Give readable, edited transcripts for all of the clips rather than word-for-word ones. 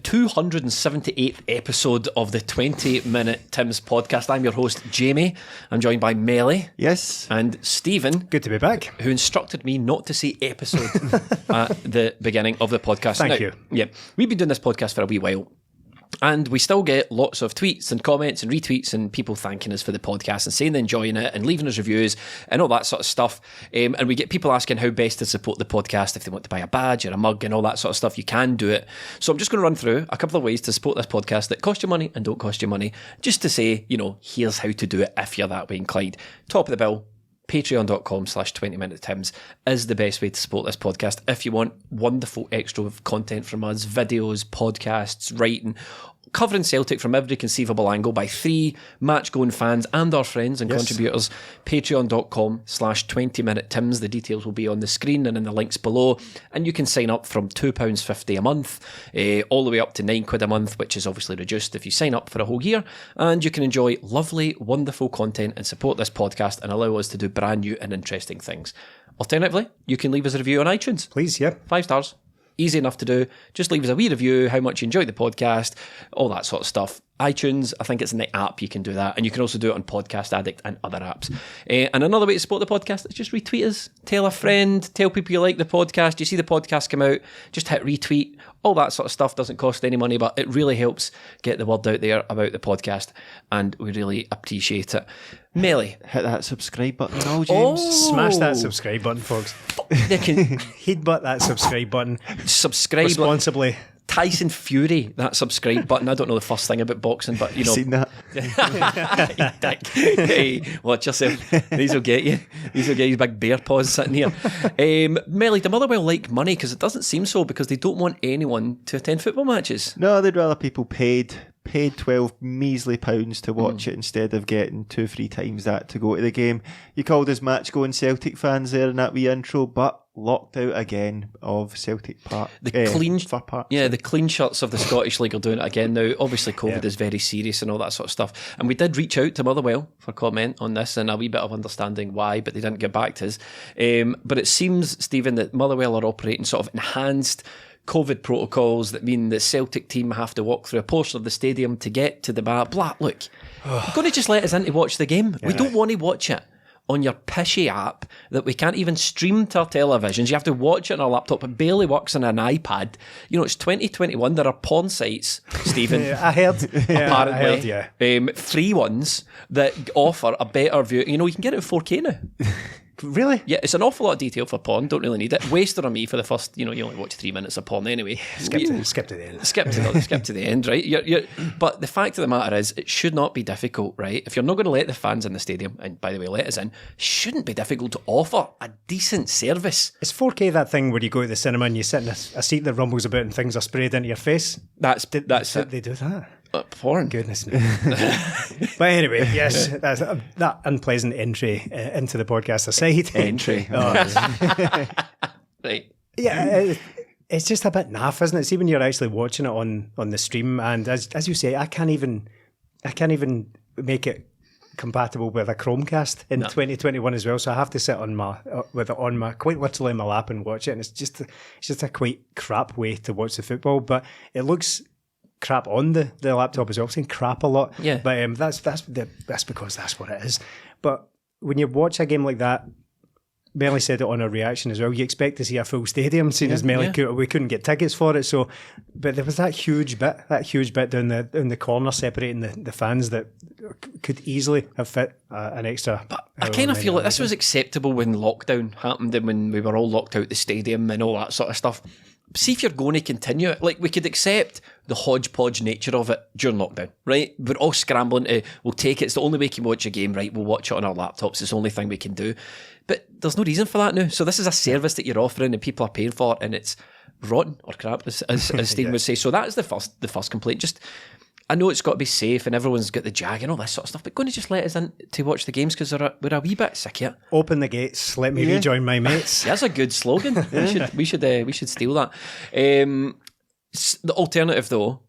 278th episode of the 20-Minute Tim's podcast. I'm your host, Jamie. I'm joined by Melly. Yes. And Stephen. Good to be back. Who instructed me not to say episode at the beginning of the podcast. Thank you. Yeah, we've been doing this podcast for a wee while. And we still get lots of tweets and comments and retweets and people thanking us for the podcast and saying they're enjoying it and leaving us reviews and all that sort of stuff. And we get people asking how best to support the podcast. If they want to buy a badge or a mug and all that sort of stuff, you can do it. So I'm just going to run through a couple of ways to support this podcast that cost you money and don't cost you money, just to say, you know, here's how to do it if you're that way inclined. Top of the bill, patreon.com/20minutetims is the best way to support this podcast. If you want wonderful extra content from us, videos, podcasts, writing, covering Celtic from every conceivable angle by three match-going fans and our friends and contributors, patreon.com/20minutetims. The details will be on the screen and in the links below. And you can sign up from £2.50 a month, all the way up to £9 a month, which is obviously reduced if you sign up for a whole year. And you can enjoy lovely, wonderful content and support this podcast and allow us to do brand new and interesting things. Alternatively, you can leave us a review on iTunes. Please, yeah. 5 stars. Easy enough to do. Just leave us a wee review, how much you enjoyed the podcast, all that sort of stuff. iTunes, I think it's in the app you can do that. And you can also do it on Podcast Addict and other apps. And another way to support the podcast is just retweet us. Tell a friend, tell people you like the podcast. You see the podcast come out, just hit retweet. All that sort of stuff doesn't cost any money, but it really helps get the word out there about the podcast. And we really appreciate it. Melly. Hit that subscribe button now, James. Smash that subscribe button, folks. Headbutt that subscribe button. Subscribe responsibly. Tyson Fury, that subscribe button. I don't know the first thing about boxing, but you know. Seen that? Hey, watch yourself. These will get you. These will get you big bear paws sitting here. Melly, do Motherwell like money? Because it doesn't seem so, because they don't want anyone to attend football matches. No, they'd rather people paid 12 measly pounds to watch it instead of getting 2-3 times that to go to the game. You called us match-going Celtic fans there in that wee intro, but locked out again of Celtic Park. The clean shirts of the Scottish League are doing it again now. Obviously COVID is very serious and all that sort of stuff, and we did reach out to Motherwell for comment on this and a wee bit of understanding why, but they didn't get back to us. But it seems, Stephen, that Motherwell are operating sort of enhanced COVID protocols that mean the Celtic team have to walk through a portion of the stadium to get to the bar. Look, you're going to just let us in to watch the game. We don't want to watch it on your pishy app that we can't even stream to our televisions. You have to watch it on our laptop. It barely works on an iPad. You know, it's 2021. There are porn sites, Stephen. I heard. Apparently, free ones that offer a better view. You know, you can get it in 4K now. Really? Yeah, it's an awful lot of detail for porn. Don't really need it. Wasted on me for the first, you only watch 3 minutes of porn anyway. Skip to the end. Skip to the end, right? But the fact of the matter is, it should not be difficult, right? If you're not going to let the fans in the stadium, and by the way, let us in, shouldn't be difficult to offer a decent service. Is 4K that thing where you go to the cinema and you sit in a seat that rumbles about and things are sprayed into your face? That's it. They do that? Porn. Goodness me. But anyway, yes, that's that unpleasant entry into the podcast aside. Entry. Right. Yeah, it's just a bit naff, isn't it? See, when you're actually watching it on the stream, and as you say, I can't even make it compatible with a Chromecast in 2021 as well. So I have to sit on with it on my quite literally in my lap and watch it, and it's just a quite crap way to watch the football. But it looks crap on the laptop as well. I'm saying crap a lot. Yeah. But that's because that's what it is. But when you watch a game like that, Melly said it on her reaction as well, you expect to see a full stadium, seeing as Melly we couldn't get tickets for it. So, but there was that huge bit down the corner separating the fans that could easily have fit an extra. But I kind of feel like this was acceptable when lockdown happened and when we were all locked out the stadium and all that sort of stuff. See if you're going to continue it. Like, we could accept the hodgepodge nature of it during lockdown, right? We're all scrambling we'll take it. It's the only way we can watch a game, right? We'll watch it on our laptops. It's the only thing we can do. But there's no reason for that now. So this is a service that you're offering and people are paying for, and it's rotten or crap, as Stephen would say. So that is the first complaint. Just, I know it's got to be safe and everyone's got the jag and all this sort of stuff, but going to just let us in to watch the games because we're a wee bit sick here. Open the gates, let me rejoin my mates. That's a good slogan. We should steal that. The alternative though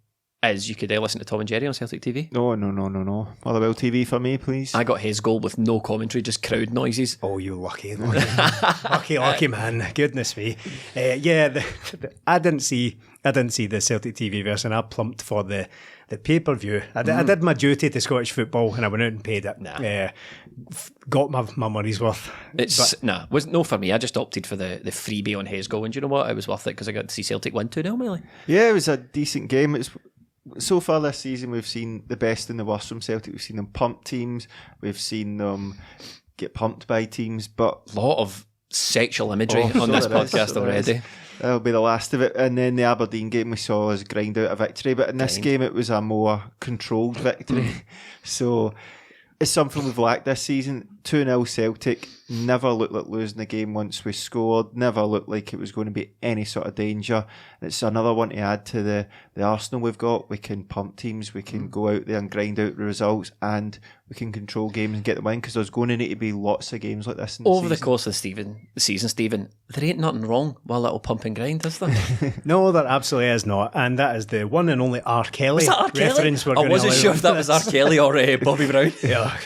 is you could listen to Tom and Jerry on Celtic TV. No. Motherwell TV for me, please. I got his goal with no commentary, just crowd noises. Oh, you lucky man. Goodness me. I didn't see the Celtic TV version. I plumped for the pay-per-view. I did my duty to Scottish football and I went out and paid it. Got my money's worth. Wasn't no for me. I just opted for the freebie on his goal, and do you know what? It was worth it because I got to see Celtic win 2-0, Millie. Yeah, it was a decent game. So far this season, we've seen the best and the worst from Celtic. We've seen them pump teams. We've seen them get pumped by teams. But a lot of sexual imagery on this podcast already. That'll be the last of it. And then the Aberdeen game we saw us grind out a victory. But in this game, it was a more controlled victory. So it's something we've lacked this season. 2-0 Celtic. Never looked like losing the game once we scored. Never looked like it was going to be any sort of danger. And it's another one to add to the arsenal we've got. We can pump teams. We can go out there and grind out the results. And we can control games and get the win, because there's going to need to be lots of games like this in over the course of the season, Stephen. There ain't nothing wrong with a little pump and grind, is there? No, there absolutely is not. And that is the one and only R. Kelly was that R. reference. Kelly? I wasn't sure if that was R. Kelly or Bobby Brown. Yeah.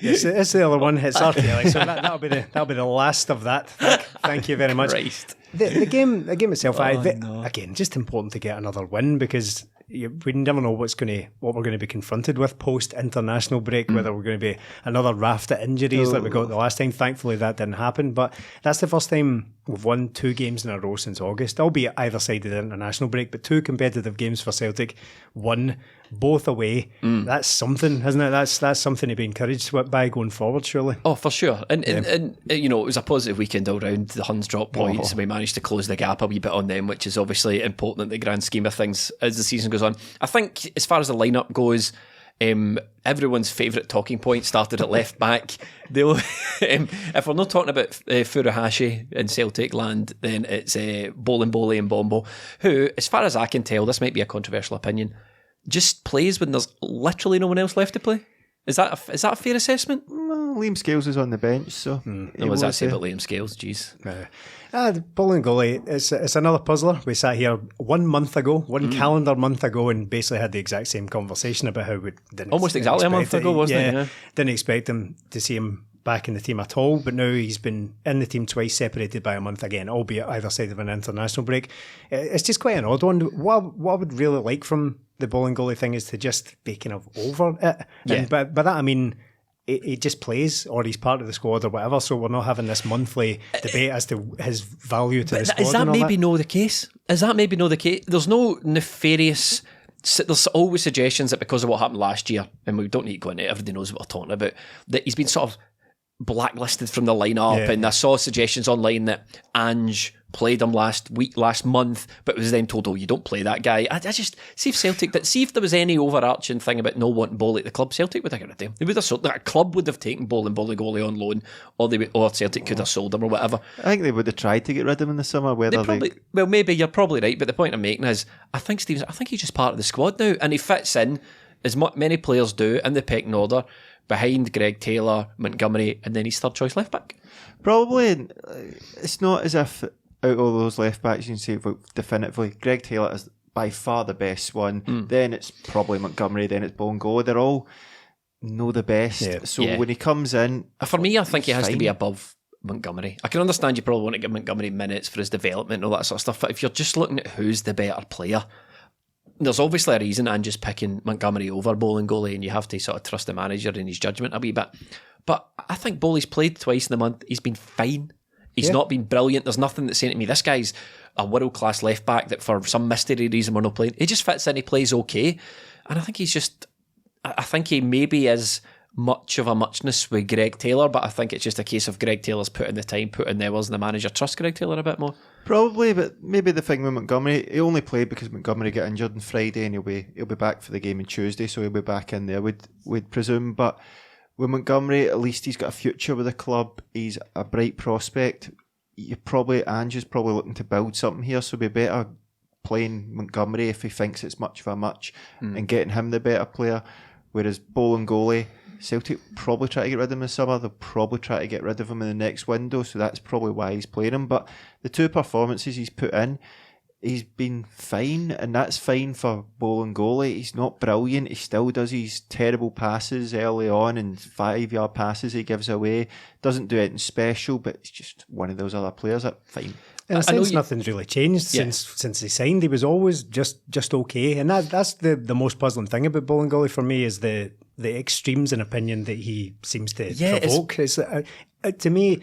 It's the other one. It's R. Kelly. So that'll be the last of that. Thank you very much. Christ. The game itself. Again, just important to get another win, because we never know what we're going to be confronted with post international break. Whether we're going to be another raft of injuries like we got the last time. Thankfully, that didn't happen. But that's the first time we've won 2 games in a row since August, albeit either side of the international break. But 2 competitive games for Celtic, 1 both away. That's something, isn't it? That's something to be encouraged by going forward, surely. Oh, for sure. And it was a positive weekend all round. The Huns dropped points, and we managed to close the gap a wee bit on them, which is obviously important in the grand scheme of things as the season goes on. I think as far as the lineup goes, everyone's favourite talking point started at left back. If we're not talking about Furuhashi in Celtic land, then it's Bolingoli and Bombo, who, as far as I can tell, this might be a controversial opinion, just plays when there's literally no one else left to play. Is that a fair assessment? Well, Liam Scales is on the bench, so... What was that say about Liam Scales? Jeez. Bolingoli, it's another puzzler. We sat here 1 month ago, calendar month ago, and basically had the exact same conversation about how we didn't... Almost exactly a month ago, wasn't it? Yeah. Didn't expect him to see him back in the team at all, but now he's been in the team twice, separated by a month again, albeit either side of an international break. It's just quite an odd one. What I would really like from the Bolingoli thing is to just be kind of over it. Yeah. And by that I mean he just plays, or he's part of the squad or whatever, so we're not having this monthly debate as to his value to the squad. Is that maybe not the case? There's no nefarious... There's always suggestions that because of what happened last year, and we don't need to go into it, everybody knows what we're talking about, that he's been sort of blacklisted from the lineup, and I saw suggestions online that Ange played him last month, but was then told, you don't play that guy. I just see if there was any overarching thing about no wanting Boli at the club, Celtic would have got rid of him. They would have sold, that club would have taken Boli Bolingoli on loan, or Celtic could have sold him or whatever. I think they would have tried to get rid of him in the summer. Well, maybe you're probably right, but the point I'm making is, I think he's just part of the squad now, and he fits in as many players do in the pecking order, behind Greg Taylor, Montgomery, and then he's third choice left back. Probably. It's not as if out of all those left backs you can say definitively Greg Taylor is by far the best one. Then it's probably Montgomery, then it's Bolingoli. They're all know the best. So when he comes in, for me, I think he has to be above Montgomery. I can understand you probably want to give Montgomery minutes for his development and all that sort of stuff, but if you're just looking at who's the better player, there's obviously a reason Ange is picking Montgomery over Bolingoli, and you have to sort of trust the manager in his judgment a wee bit. But I think Boli's played twice in the month. He's been fine. He's not been brilliant. There's nothing that's saying to me, this guy's a world-class left back that for some mystery reason we're not playing. He just fits in, he plays okay. And I think he maybe is much of a muchness with Greg Taylor, but I think it's just a case of Greg Taylor's putting the time, putting the hours, and the manager trusts Greg Taylor a bit more. Probably, but maybe the thing with Montgomery, he only played because Montgomery got injured on Friday, and he'll be back for the game on Tuesday, so he'll be back in there, we'd presume. But with Montgomery, at least he's got a future with the club. He's a bright prospect. Ange is probably looking to build something here, so it'd be better playing Montgomery if he thinks it's much of a much and getting him the better player. Whereas Bolingoli, Celtic probably try to get rid of him this summer. They'll probably try to get rid of him in the next window, so that's probably why he's playing him. But the 2 performances he's put in, he's been fine, and that's fine for Bolingoli. He's not brilliant. He still does his terrible passes early on and 5-yard passes he gives away. Doesn't do anything special, but he's just one of those other players that fine. In a sense, nothing's really changed since he signed. He was always just okay, and that's the most puzzling thing about Bolingoli for me is the extremes in opinion that he seems to provoke. It's to me.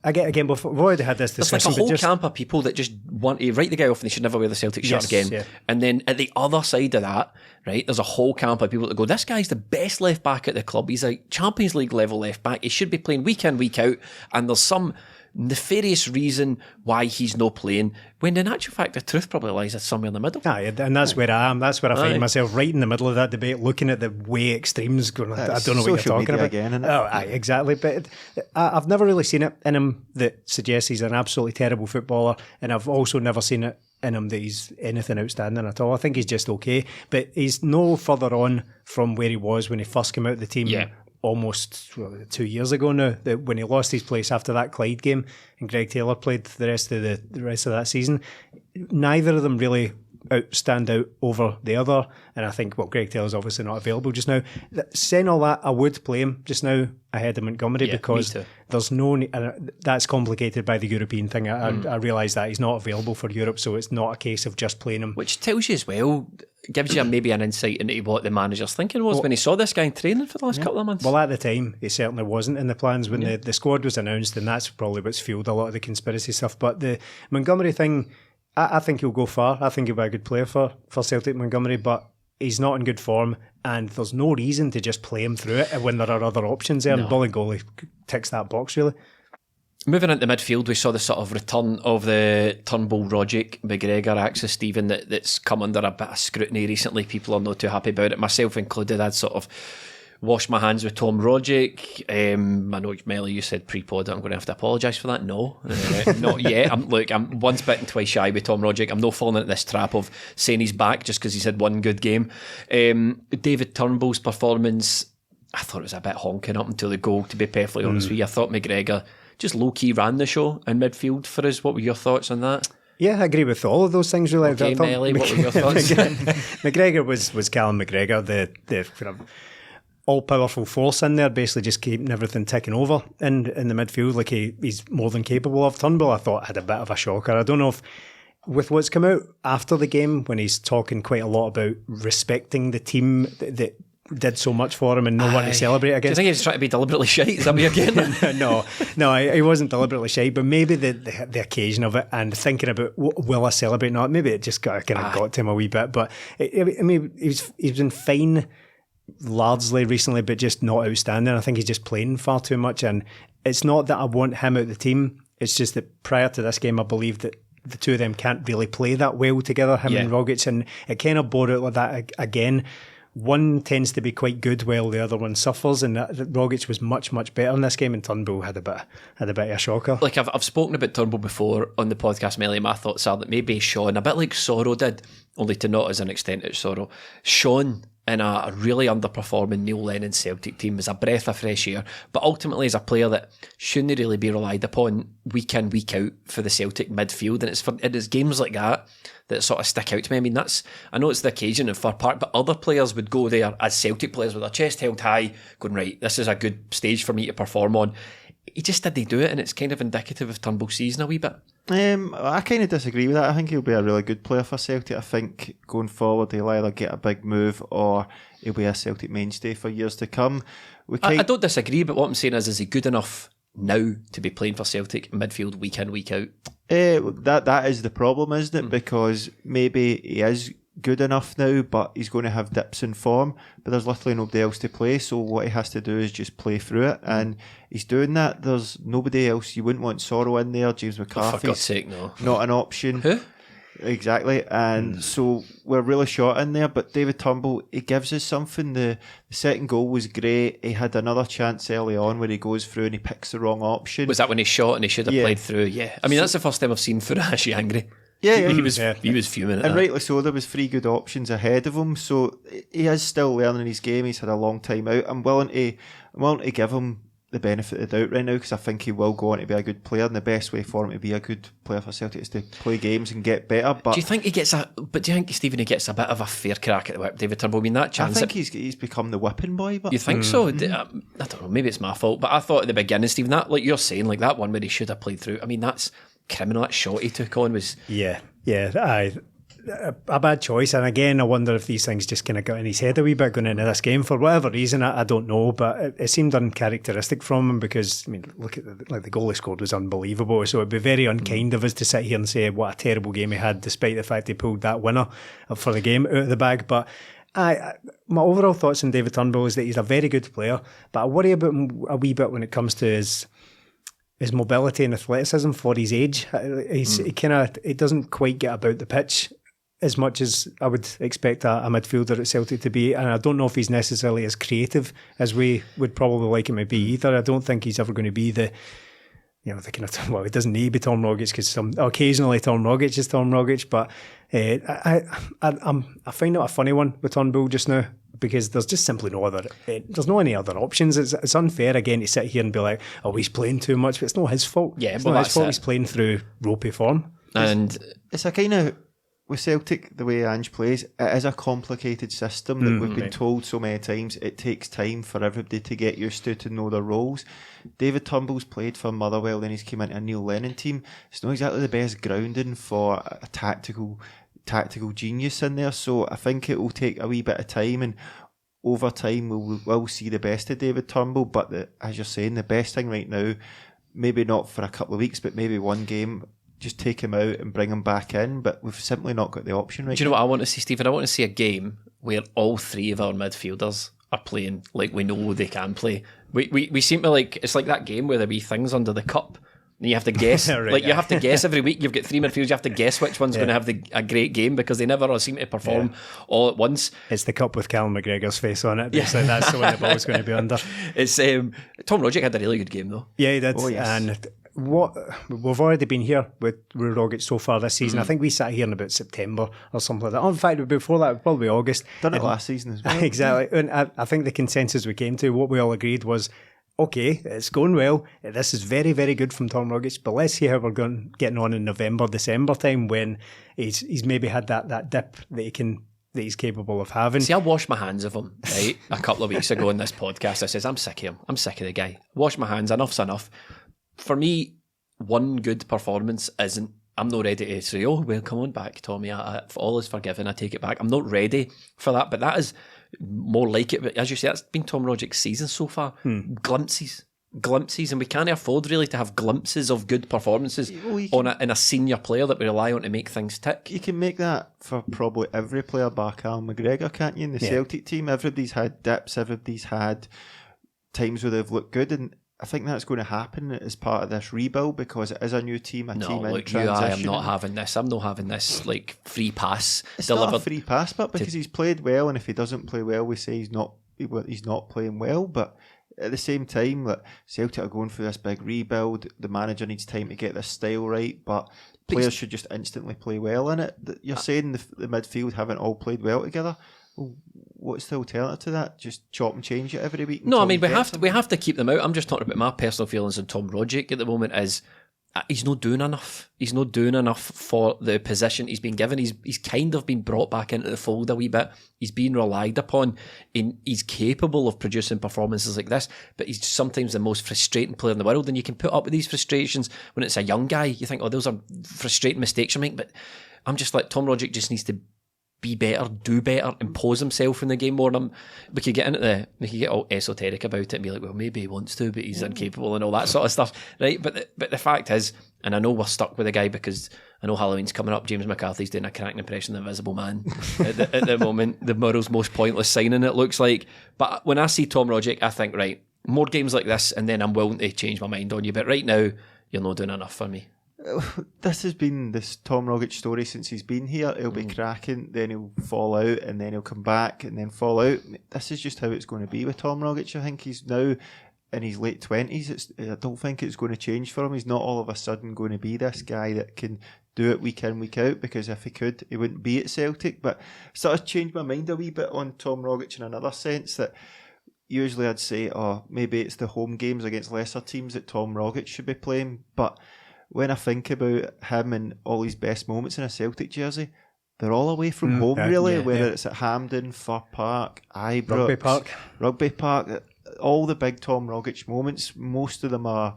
Again, we've already had this discussion. There's like a whole camp of people that just want to write the guy off and they should never wear the Celtic shirt again. Yeah. And then at the other side of that, right, there's a whole camp of people that go, this guy's the best left back at the club. He's a Champions League level left back. He should be playing week in, week out. And there's some nefarious reason why he's not playing, when in actual fact the truth probably lies somewhere in the middle. And that's where I am. That's where I find myself right in the middle of that debate, looking at the way extremes going. I don't know what you're talking about again, isn't it? Exactly. But I've never really seen it in him that suggests he's an absolutely terrible footballer, and I've also never seen it in him that he's anything outstanding at all. I think he's just okay, but he's no further on from where he was when he first came out of the team. Yeah. Almost 2 years ago now, that when he lost his place after that Clyde game and Greg Taylor played the rest of that season, neither of them really stand out over the other. And I think, Greg Taylor's obviously not available just now. Saying all that, I would play him just now ahead of Montgomery because there's no. That's complicated by the European thing. I realise that he's not available for Europe, so it's not a case of just playing him. Which tells you as well, gives you maybe an insight into what the manager's thinking was when he saw this guy in training for the last couple of months. Well, at the time, it certainly wasn't in the plans when the squad was announced, and that's probably what's fueled a lot of the conspiracy stuff. But the Montgomery thing, I think he'll go far. I think he'll be a good player for Celtic, Montgomery, but he's not in good form, and there's no reason to just play him through it when there are other options there. And Bolingoli ticks that box, really. Moving into midfield, we saw the sort of return of the Turnbull, Rogic, McGregor axis, Stephen, that's come under a bit of scrutiny recently. People are not too happy about it, myself included. I'd sort of washed my hands with Tom Rogic. I know, Melly, you said pre-pod, I'm going to have to apologise for that. No, not yet. I'm once bitten, twice shy with Tom Rogic. I'm not falling into this trap of saying he's back just because he's had one good game. David Turnbull's performance, I thought it was a bit honking up until the goal, to be perfectly honest with you. I thought McGregor just low-key ran the show in midfield for us. What were your thoughts on that? Yeah, I agree with all of those things, really. Okay, Melly, what were your thoughts? McGregor was Callum McGregor, the kind of all-powerful force in there, basically just keeping everything ticking over in the midfield like he's more than capable of. Turnbull, I thought, had a bit of a shocker. I don't know if, with what's come out after the game, when he's talking quite a lot about respecting the team that did so much for him and no one to celebrate against. Do you think he's trying to be deliberately shite? Is that what you're getting? No, he wasn't deliberately shite, but maybe the occasion of it and thinking about, will I celebrate? Not maybe it just got to him a wee bit, but I mean, he's been fine largely recently, but just not outstanding. I think he's just playing far too much, and it's not that I want him out of the team, it's just that prior to this game I believe that the two of them can't really play that well together, him and Rogic, and it kind of bore out like that again. One tends to be quite good while the other one suffers, and Rogic was much, much better in this game, and Turnbull had a bit of a shocker. Like I've spoken about Turnbull before on the podcast, Melly. My thoughts are that maybe Sean, a bit like Sorrow did, only to not as an extent as Sorrow, Sean in a really underperforming Neil Lennon Celtic team is a breath of fresh air, but ultimately is a player that shouldn't really be relied upon week in, week out for the Celtic midfield, and it is games like that sort of stick out to me. I mean, I know it's the occasion in Fir Park, but other players would go there as Celtic players with their chest held high, going, right, this is a good stage for me to perform on. He just didn't do it, and it's kind of indicative of Turnbull's season a wee bit. I kind of disagree with that. I think he'll be a really good player for Celtic. I think going forward he'll either get a big move or he'll be a Celtic mainstay for years to come. I don't disagree, but what I'm saying is he good enough now to be playing for Celtic midfield week in, week out? That is the problem, isn't it? Because maybe he is good enough now, but he's going to have dips in form, but there's literally nobody else to play, so what he has to do is just play through it, and he's doing that. There's nobody else. You wouldn't want Sorrow in there. James McCarthy, for God's sake, no, not an option. Who? Exactly, and so we're really short in there, but David Turnbull, he gives us something. The second goal was great. He had another chance early on where he goes through and he picks the wrong option. Was that when he shot and he should have played through? Yeah, I mean, that's the first time I've seen Furashi angry. Yeah, he was fuming at and that. Rightly so. There was 3 good options ahead of him, so he is still learning his game. He's had a long time out. I'm willing to give him the benefit of the doubt right now, because I think he will go on to be a good player, and the best way for him to be a good player for Celtic is to play games and get better. But do you think Stephen, he gets a bit of a fair crack at the whip, David Turnbull? I mean, that chance, I think he's become the whipping boy. But you think so? I don't know, maybe it's my fault, but I thought at the beginning, Stephen, that, like you're saying, like that one where he should have played through, I mean, that's criminal. That shot he took on was a bad choice. And again, I wonder if these things just kind of got in his head a wee bit going into this game for whatever reason. I don't know, but it seemed uncharacteristic from him, because I mean, look at the goal he scored was unbelievable. So it'd be very unkind of us to sit here and say what a terrible game he had, despite the fact he pulled that winner for the game out of the bag. But my overall thoughts on David Turnbull is that he's a very good player, but I worry about him a wee bit when it comes to his mobility and athleticism for his age. He doesn't quite get about the pitch as much as I would expect a midfielder at Celtic to be, and I don't know if he's necessarily as creative as we would probably like him to be either. I don't think he's ever going to be the kind of, well, he doesn't need to be Tom Rogic, because occasionally Tom Rogic is Tom Rogic, but I find it a funny one with Turnbull just now, because there's just simply there's no any other options. It's unfair again to sit here and be like, oh, he's playing too much, but it's not his fault. Yeah, it's but not his fault. He's playing through ropey form, and it's a kind of, with Celtic, the way Ange plays, it is a complicated system that we've been told so many times. It takes time for everybody to get used to know their roles. David Turnbull's played for Motherwell, then he's came into a Neil Lennon team. It's not exactly the best grounding for a tactical genius in there, so I think it will take a wee bit of time, and over time we'll see the best of David Turnbull. But as you're saying, the best thing right now, maybe not for a couple of weeks, but maybe one game, just take him out and bring him back in, but we've simply not got the option right now. Do you know what I want to see, Stephen? I want to see a game where all three of our midfielders are playing like we know they can play. We seem to like, it's like that game where there be things under the cup and you have to guess. You have to guess every week. You've got three midfielders, you have to guess which one's going to have a great game, because they never seem to perform all at once. It's the cup with Callum McGregor's face on it. It's like that's the one the ball's going to be under. It's Tom Rogic had a really good game though. Yeah, he did. Oh, yes. And what we've already been here with Rogic so far this season. I think we sat here in about September or something like that. In fact, before that, probably August. Done it last season as well. Exactly. And I think the consensus we came to, what we all agreed was, okay, it's going well. This is very, very good from Tom Rogic, but let's see how we're getting on in November, December time, when he's maybe had that dip that he's capable of having. See, I washed my hands of him, right, a couple of weeks ago in this podcast. I says, I'm sick of him. I'm sick of the guy. Wash my hands. Enough's enough. For me, one good performance isn't, I'm not ready to say, oh, well, come on back, Tommy. All is forgiven. I take it back. I'm not ready for that, but that is more like it. But as you say, that's been Tom Rogic's season so far. Glimpses, and we can't afford really to have glimpses of good performances in a senior player that we rely on to make things tick. You can make that for probably every player bar Callum McGregor, can't you? In the Celtic team, everybody's had dips, everybody's had times where they've looked good, and I think that's going to happen as part of this rebuild, because it is a new team, team in transition. I am not having this. I'm not having this like free pass it's delivered. Not a free pass, but because he's played well, and if he doesn't play well, we say he's not playing well. But at the same time, like, Celtic are going through this big rebuild. The manager needs time to get this style right, but players should just instantly play well in it. You're saying the midfield haven't all played well together. Well, what's the alternative to that? Just chop and change it every week? No, I mean, we have to keep them out. I'm just talking about my personal feelings on Tom Rogic at the moment. Is he's not doing enough. He's not doing enough for the position he's been given. He's kind of been brought back into the fold a wee bit. He's been relied upon. He's capable of producing performances like this, but he's sometimes the most frustrating player in the world. And you can put up with these frustrations when it's a young guy. You think, oh, those are frustrating mistakes you're making. But I'm just like, Tom Rogic just needs to be better, do better, impose himself in the game more. We could get all esoteric about it and be like, well, maybe he wants to, but he's incapable and all that sort of stuff, right? But the fact is, and I know we're stuck with the guy because I know Halloween's coming up. James McCarthy's doing a cracking impression of the Invisible Man at the moment. The Murrow's most pointless signing, it looks like. But when I see Tom Rogic, I think, right, more games like this, and then I'm willing to change my mind on you. But right now, you're not doing enough for me. This has been this Tom Rogic story since he's been here. He'll be cracking, then he'll fall out, and then he'll come back and then fall out. This is just how it's going to be with Tom Rogic. I think he's now in his late 20s. I don't think it's going to change for him. He's not all of a sudden going to be this guy that can do it week in, week out, because if he could, he wouldn't be at Celtic. But sort of changed my mind a wee bit on Tom Rogic in another sense, that usually I'd say, maybe it's the home games against lesser teams that Tom Rogic should be playing. But when I think about him and all his best moments in a Celtic jersey, they're all away from home, really, whether it's at Hampden, Fir Park, Ibrox, Rugby Park, all the big Tom Rogic moments, most of them are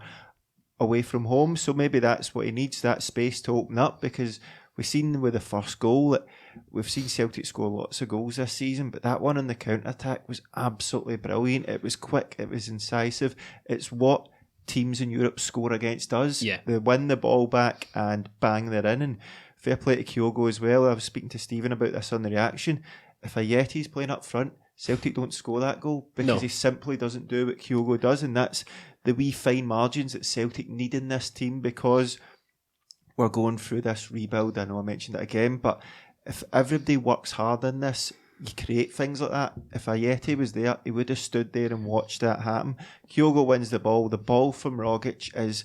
away from home. So maybe that's what he needs, that space to open up, because we've seen with the first goal that we've seen Celtic score lots of goals this season, but that one on the counter-attack was absolutely brilliant. It was quick, it was incisive. It's what teams in Europe score against us. They win the ball back and bang, they're in. And fair play to Kyogo as well. I was speaking to Stephen about this on the reaction. If Ayeti's playing up front, Celtic don't score that goal because he simply doesn't do what Kyogo does, and that's the wee fine margins that Celtic need in this team, because we're going through this rebuild. I know I mentioned it again, but if everybody works hard in this, you create things like that. If Ayeti was there, he would have stood there and watched that happen. Kyogo wins the ball from Rogic is...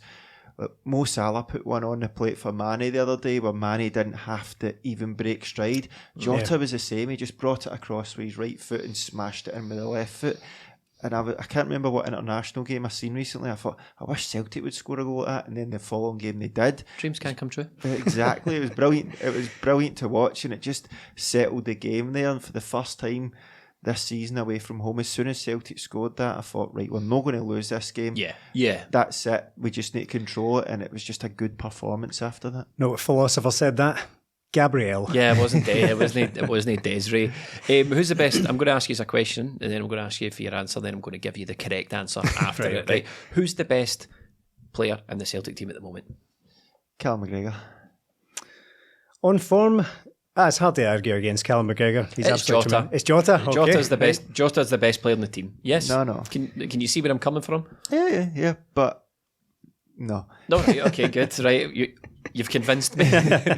Mo Salah put one on the plate for Mane the other day where Mane didn't have to even break stride. Jota was the same. He just brought it across with his right foot and smashed it in with the left foot. And I can't remember what international game I've seen recently. I thought, I wish Celtic would score a goal like that. And then the following game they did. Dreams can't come true. Exactly. It was brilliant. It was brilliant to watch, and it just settled the game there. And for the first time this season away from home, as soon as Celtic scored that, I thought, right, we're not going to lose this game. Yeah. That's it. We just need to control it, and it was just a good performance after that. No philosopher said that. Gabriel. Yeah, it wasn't Desiree. Who's the best? I'm going to ask you a question, and then I'm going to ask you for your answer, then I'm going to give you the correct answer after it. Right? Who's the best player in the Celtic team at the moment? Callum McGregor. On form... it's hard to argue against Callum McGregor. It's Jota. It's Jota. Okay. Jota's the best. Jota's the best player in the team. Yes. No. Can you see where I'm coming from? Yeah. But no. No. Okay. Good. Right. You've convinced me,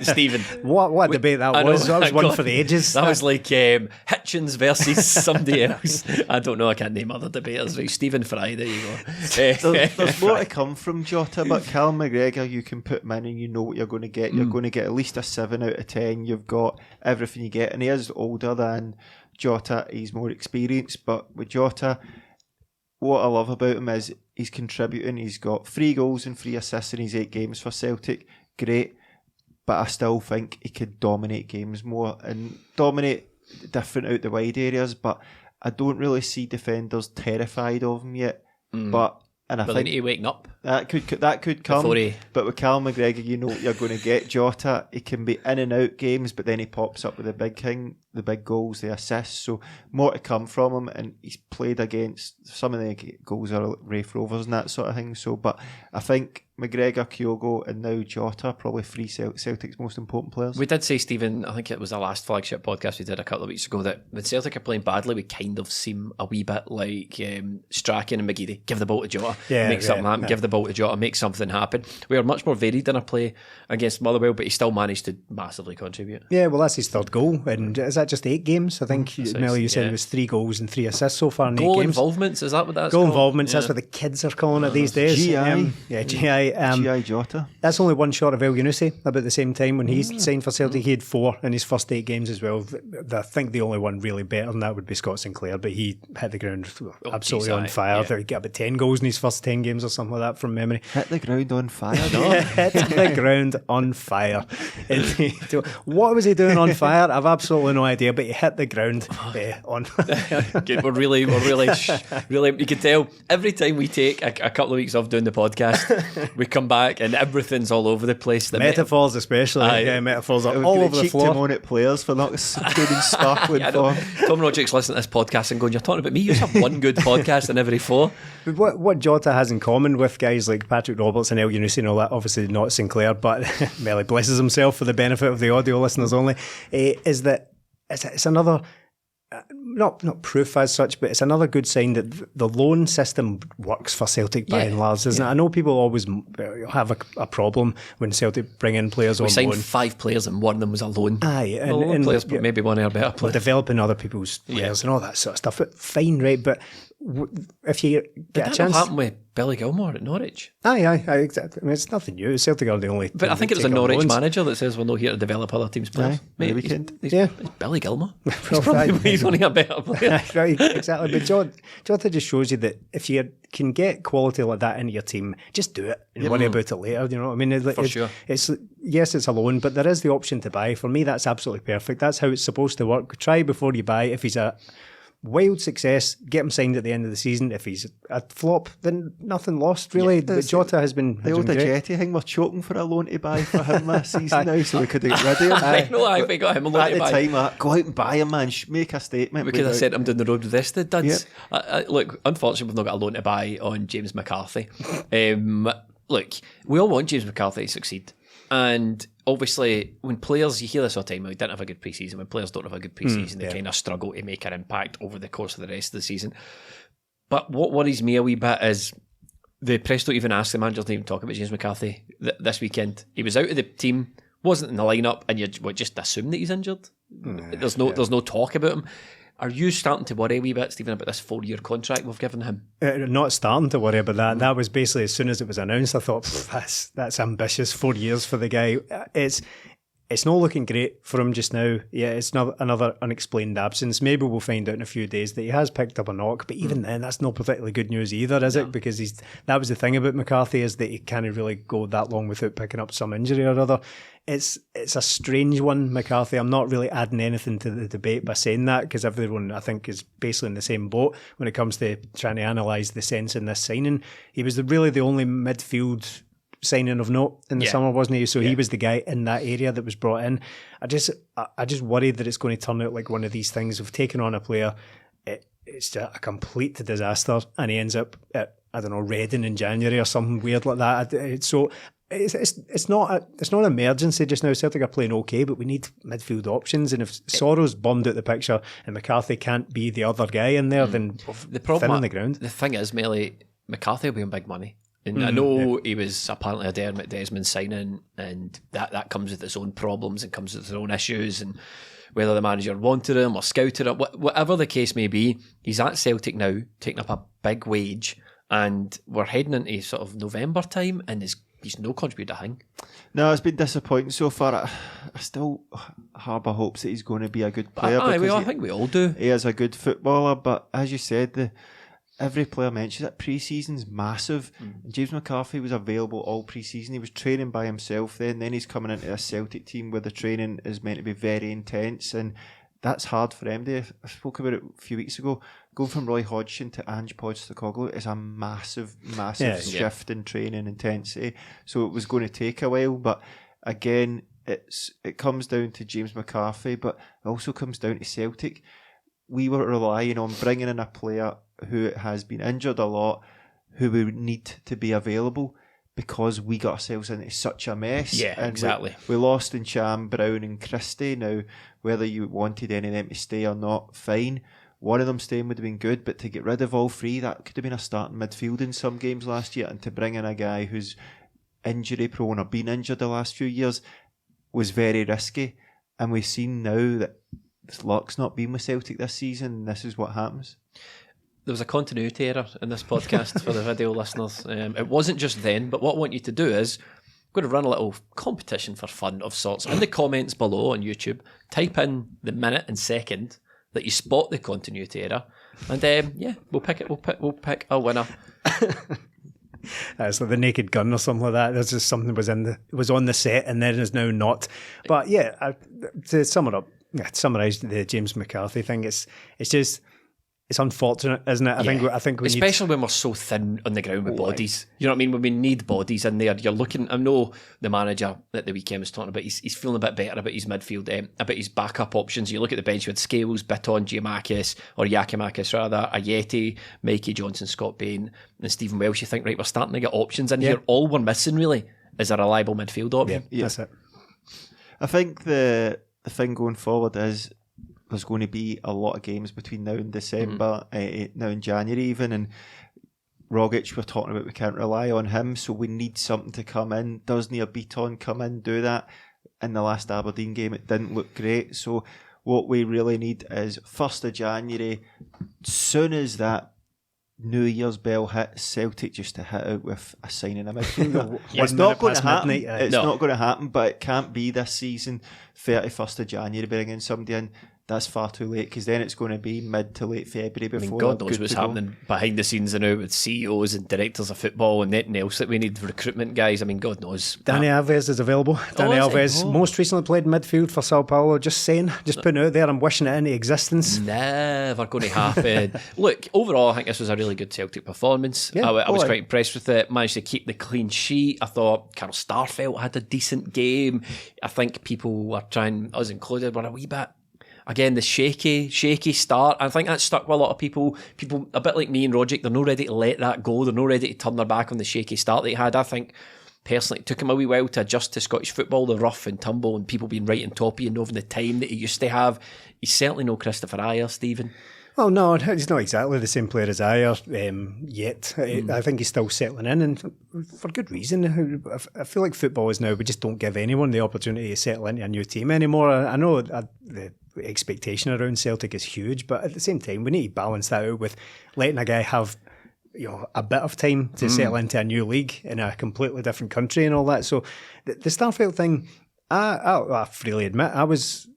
Stephen. What a debate that was. That was one for the ages. That was like Hitchens versus somebody else. I don't know. I can't name other debaters. Right. Stephen Fry. There you go. There's more to come from Jota, but Callum McGregor, you can put him in and you know what you're going to get. You're going to get at least a 7 out of 10. You've got everything you get, and he is older than Jota. He's more experienced, but with Jota, what I love about him is he's contributing. He's got 3 goals and 3 assists in his 8 games for Celtic. Great, but I still think he could dominate games more and dominate different out the wide areas, but I don't really see defenders terrified of him yet. But I think they need to waken up. That could come. But with Callum McGregor, you know what you're going to get. Jota, he can be in and out games, but then he pops up with the big goals, the assists. So more to come from him, and he's played against some of the goals are Raith Rovers and that sort of thing. So, but I think McGregor, Kyogo, and now Jota, probably 3 Celtic's most important players. We did say, Stephen, I think it was the last flagship podcast we did a couple of weeks ago, that when Celtic are playing badly, we kind of seem a wee bit like Strachan and McGeady. Give the ball to Jota, make something happen. Give the ball to Jota, make something happen. We are much more varied in our play against Motherwell, but he still managed to massively contribute. Yeah, well, that's his 3rd goal, and is that just 8 games? I think, Melly, you said it was 3 goals and 3 assists so far in 8 games. Goal involvements, is that what that's called? Goal involvements, that's what the kids are calling it these days. GI. GI Jota. That's only one short of El Yunusi. About the same time when he signed for Celtic, he had 4 in his first 8 games as well. I think the only one really better than that would be Scott Sinclair, but he hit the ground absolutely on fire. He got about 10 goals in his first 10 games or something like that from memory. Hit the ground on fire. Hit the ground on fire. What was he doing on fire? I've absolutely no idea, but he hit the ground on fire. We're really, you can tell every time we take a couple of weeks off doing the podcast, we come back and everything's all over the place. Metaphors especially. Metaphors are all over the floor. To moan at players for not good and sparkling form. Tom Rogic's listening to this podcast and going, you're talking about me? You have one good podcast in every 4. What Jota has in common with guys like Patrick Roberts and El Yunusi and all that, obviously not Sinclair, but Melly blesses himself for the benefit of the audio listeners only, is that it's another... Not proof as such, but it's another good sign that the loan system works for Celtic by and large, isn't it? I know people always have a problem when Celtic bring in players on loan. We signed 5 players and one of them was a loan. Aye, and players, but maybe one of our better players. Developing other people's players and all that sort of stuff. Fine, right? But if you get a chance, happened with Billy Gilmore at Norwich. Aye, exactly. I mean, it's nothing new. Celtic are the only. But I think it was a Norwich manager that says we're not here to develop other teams' players. Mate, weekend. It's Billy Gilmore. He's only a better player. Right, exactly. But Jota just shows you that if you can get quality like that into your team, just do it and worry about it later. You know what I mean? For sure. It's yes, it's a loan, but there is the option to buy. For me, that's absolutely perfect. That's how it's supposed to work. Try before you buy. If he's a wild success, get him signed at the end of the season. If he's a flop, then nothing lost, really. But Jota has been the old Jetty thing. We're choking for a loan to buy for him last season now, so we could get rid of him. I know, we got him a loan to buy. At the time, go out and buy him, man. Make a statement. We could have sent him down the road with this, duds. Look, unfortunately, we've not got a loan to buy on James McCarthy. Look, we all want James McCarthy to succeed. And obviously, when players, you hear this all the time, we didn't have a good pre-season. When players don't have a good pre-season, they kind of struggle to make an impact over the course of the rest of the season. But what worries me a wee bit is the press don't even ask the managers to even talk about James McCarthy this weekend. He was out of the team, wasn't in the lineup, and you just assume that he's injured. There's no talk about him. Are you starting to worry a wee bit, Stephen, about this 4-year contract we've given him? Not starting to worry about that. That was basically as soon as it was announced, I thought, that's ambitious. 4 years for the guy. It's not looking great for him just now. Yeah, it's another unexplained absence. Maybe we'll find out in a few days that he has picked up a knock, but even then, that's not particularly good news either, is it? Because that was the thing about McCarthy, is that he can't really go that long without picking up some injury or other. It's a strange one, McCarthy. I'm not really adding anything to the debate by saying that, because everyone, I think, is basically in the same boat when it comes to trying to analyse the sense in this signing. He was really the only midfield signing of note in the summer, wasn't he? So he was the guy in that area that was brought in. I just worried that it's going to turn out like one of these things of taking on a player. It's a complete disaster, and he ends up at, I don't know, Reading in January or something weird like that. So it's not an emergency just now. Celtic are playing okay, but we need midfield options. And if Sorrow's bombed out the picture and McCarthy can't be the other guy in there, then the problem thin on the ground. The thing is, Melly, McCarthy will be on big money. And I know he was apparently a Dermot Desmond signing, and that comes with its own problems and comes with its own issues, and whether the manager wanted him or scouted him, whatever the case may be, he's at Celtic now, taking up a big wage, and we're heading into sort of November time, and he's no contributed a thing. No, it's been disappointing so far. I still harbour hopes that he's going to be a good player. I think we all do. He is a good footballer, but as you said, every player mentions that pre-season's massive. James McCarthy was available all pre-season. He was training by himself then he's coming into a Celtic team where the training is meant to be very intense, and that's hard for MD. I spoke about it a few weeks ago. Going from Roy Hodgson to Ange Postecoglou is a massive shift in training intensity. So it was going to take a while, but again, it comes down to James McCarthy, but it also comes down to Celtic. We were relying on bringing in a player who has been injured a lot, who we need to be available, because we got ourselves into such a mess. Yeah, and exactly. We lost in Cham, Brown and Christie. Now, whether you wanted any of them to stay or not, fine. One of them staying would have been good, but to get rid of all three, that could have been a starting midfield in some games last year, and to bring in a guy who's injury prone or been injured the last few years was very risky. And we've seen now that luck's not been with Celtic this season, and this is what happens. There was a continuity error in this podcast for the video listeners. It wasn't just then, but what I want you to do is I'm going to run a little competition for fun of sorts. In the comments below on YouTube, type in the minute and second that you spot the continuity error, and we'll pick it. We'll pick a winner. It's like the Naked Gun or something like that. There's just something was on the set and then is now not. But to sum it up, to summarise the James McCarthy thing, it's unfortunate, isn't it? I think we especially when we're so thin on the ground with bodies. You know what I mean? When we need bodies in there, you're looking. I know the manager at the weekend was talking about he's feeling a bit better about his midfield, about his backup options. You look at the bench with Scales, Bitton, Giacomakis rather, Ayeti, Mikey Johnson, Scott Bain, and Stephen Welsh. You think, right, we're starting to get options in here. All we're missing really is a reliable midfield option. Yeah, that's it. I think the thing going forward is there's going to be a lot of games between now and December, now in January even, and Rogic, we're talking about, we can't rely on him, so we need something to come in. Does Neil Beaton come in, do that? In the last Aberdeen game, it didn't look great, so what we really need is 1st of January, soon as that New Year's bell hit, Celtic just to hit out with a signing a midfielder. It's not going to happen. It's not going to happen, but it can't be this season. 31st of January bringing somebody in. That's far too late, because then it's going to be mid to late February before. God knows what's happening behind the scenes now with CEOs and directors of football and anything else that we need, recruitment guys. God knows. Dani Alves is available. Dani Alves most recently played midfield for Sao Paulo. Just saying, just putting it out there. I'm wishing it into existence. Never going to happen. Look, overall, I think this was a really good Celtic performance. Yeah, I was quite impressed with it. Managed to keep the clean sheet. I thought Carl Starfelt had a decent game. I think people were trying, us included, were a wee bit. Again, the shaky start. I think that stuck with a lot of people. People a bit like me and Rogic, they're not ready to let that go. They're not ready to turn their back on the shaky start that he had. I think, personally, it took him a wee while to adjust to Scottish football, the rough and tumble and people being right on top of you and having the time that he used to have. He's certainly no Christopher Ayer, Stephen. Well, no, he's not exactly the same player as Ayer yet. I think he's still settling in, and for good reason. I feel like football is now, we just don't give anyone the opportunity to settle into a new team anymore. I know the expectation around Celtic is huge, but at the same time, we need to balance that out with letting a guy have a bit of time to settle into a new league in a completely different country and all that. So the Starfelt thing, I freely admit, I was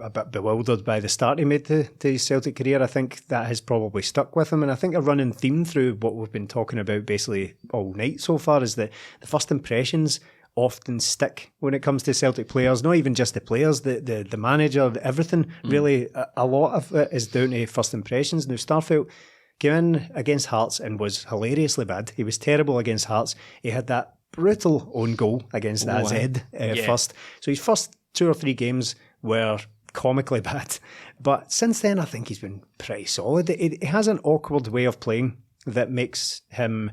a bit bewildered by the start he made to his Celtic career. I think that has probably stuck with him, and I think a running theme through what we've been talking about basically all night so far is that the first impressions often stick when it comes to Celtic players. Not even just the players, the manager, everything. Really, a lot of it is down to first impressions. Now, Starfelt came in against Hearts and was hilariously bad. He was terrible against Hearts. He had that brutal own goal against AZ first. So his first 2 or 3 games were comically bad. But since then, I think he's been pretty solid. He has an awkward way of playing that makes him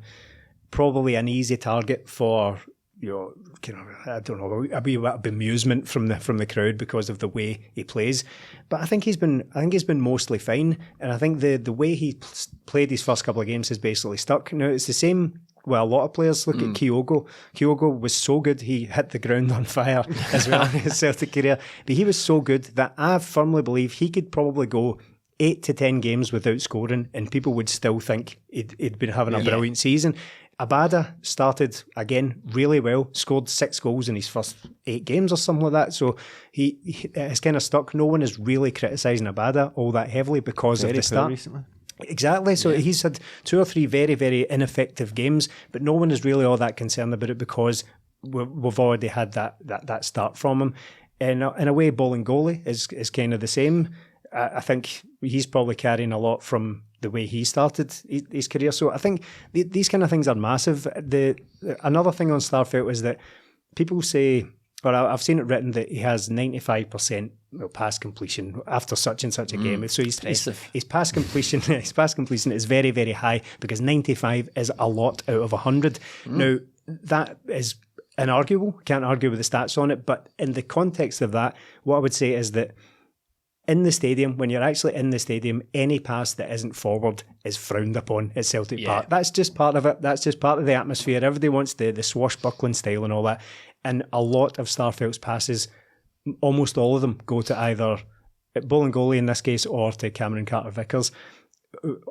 probably an easy target for, I don't know, a wee bit of bemusement from the crowd because of the way he plays. But I think he's been mostly fine, and I think the way he played his first couple of games has basically stuck. Now it's the same. Well, a lot of players look at Kyogo. Kyogo was so good, he hit the ground on fire as well in his Celtic career. But he was so good that I firmly believe he could probably go 8 to 10 games without scoring and people would still think he'd been having a brilliant season. Abada started again really well, scored 6 goals in his first 8 games or something like that. So he has kind of stuck. No one is really criticising Abada all that heavily because of the start. Recently. Exactly. So he's had 2 or 3 very, very ineffective games, but no one is really all that concerned about it because we've already had that start from him. And in a way, Bolingoli is kind of the same. I think he's probably carrying a lot from the way he started his career. So I think these kind of things are massive. Another thing on Starfelt is that people say, or I've seen it written that he has 95% pass completion after such and such a game. So his pass completion is very, very high because 95 is a lot out of 100. Now that is inarguable. Can't argue with the stats on it. But in the context of that, what I would say is that in the stadium, when you're actually in the stadium, any pass that isn't forward is frowned upon at Celtic Park. That's just part of it. That's just part of the atmosphere. Everybody wants the swashbuckling style and all that. And a lot of Starfelt's passes, almost all of them, go to either Bolingoli in this case or to Cameron Carter-Vickers.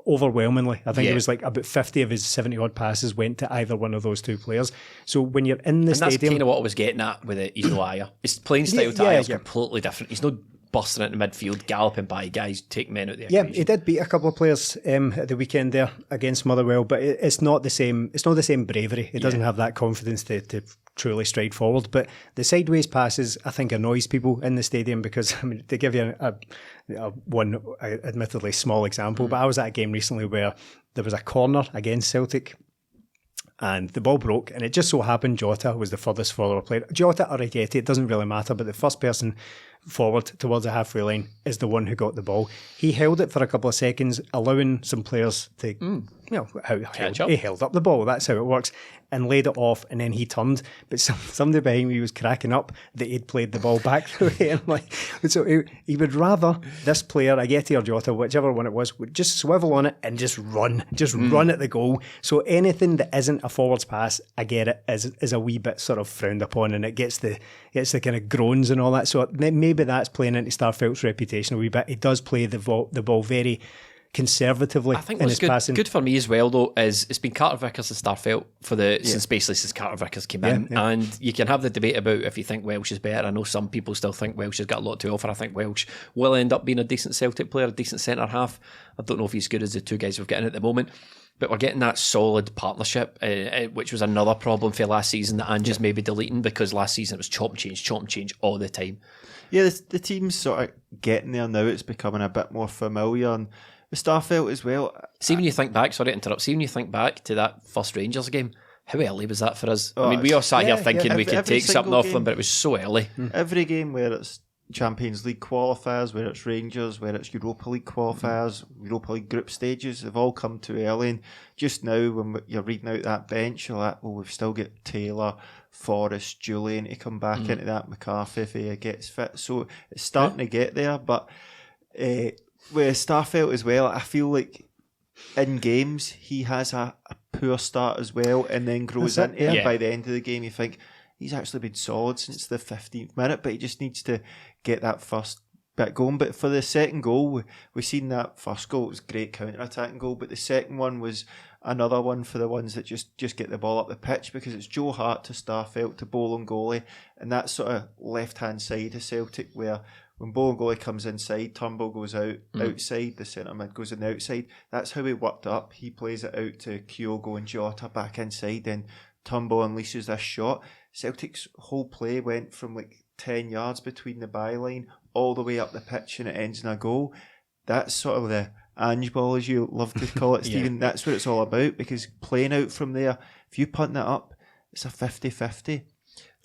Overwhelmingly, I think it was like about 50 of his 70-odd passes went to either one of those 2 players. So when you're in the stadium... that's kind of what I was getting at with it. He's no Ayer. His playing style to Ayer is completely different. He's no busting into midfield, galloping by guys, take men out there. Yeah, he did beat a couple of players at the weekend there against Motherwell, but it's not the same. It's not the same bravery. It doesn't have that confidence to truly stride forward. But the sideways passes, I think, annoys people in the stadium because, I mean, to give you one admittedly small example, but I was at a game recently where there was a corner against Celtic. And the ball broke, and it just so happened Jota was the furthest forward player. Jota or Ajeti, it doesn't really matter, but the first person forward towards the halfway line is the one who got the ball. He held it for a couple of seconds, allowing some players to, he held up the ball. That's how it works. And laid it off, and then he turned. But somebody behind me was cracking up that he'd played the ball back the way. So he would rather this player, Ajeti or Jota, whichever one it was, would just swivel on it and just run at the goal. So anything that isn't a forwards pass, I get it, is a wee bit sort of frowned upon, and it gets the kind of groans and all that. So maybe that's playing into Starfelt's reputation a wee bit. He does play the ball very conservatively I think in what's his passing. good for me as well, though, is it's been Carter Vickers and Starfelt since Carter Vickers came in. Yeah. And you can have the debate about if you think Welsh is better. I know some people still think Welsh has got a lot to offer. I think Welsh will end up being a decent Celtic player, a decent centre half. I don't know if he's good as the two guys we've got in at the moment. But we're getting that solid partnership, which was another problem for last season that Ange is maybe deleting, because last season it was chop and change all the time. Yeah, the team's sort of getting there now. It's becoming a bit more familiar. And with Starfelt as well. See, when you think back, sorry to interrupt, when you think back to that first Rangers game, how early was that for us? I mean, we all sat here thinking we could take something off them, but it was so early. Every game, where it's Champions League qualifiers, where it's Rangers, where it's Europa League qualifiers, Europa League group stages, they've all come too early. And just now, when you're reading out that bench, you're like, well, we've still got Taylor, Forrest, Julian to come back into that, McCarthy if he gets fit. So it's starting to get there. But with Starfelt as well, I feel like in games he has a poor start as well, and then grows into it. By the end of the game, you think he's actually been solid since the 15th minute, but he just needs to get that first bit going. But for the second goal, we've seen that first goal, it was a great counter-attacking goal, but the second one was another one for the ones that just get the ball up the pitch, because it's Joe Hart to Starfelt to Bolingoli, and that sort of left-hand side of Celtic, where when Bolingoli comes inside, Turnbull goes outside, the centre mid goes on the outside. That's how he worked up. He plays it out to Kyogo and Jota back inside, then Turnbull unleashes this shot. Celtic's whole play went from like 10 yards between the byline all the way up the pitch, and it ends in a goal. That's sort of the Ange ball, as you love to call it, Stephen. That's what it's all about, because playing out from there, if you punt that up, it's a 50-50.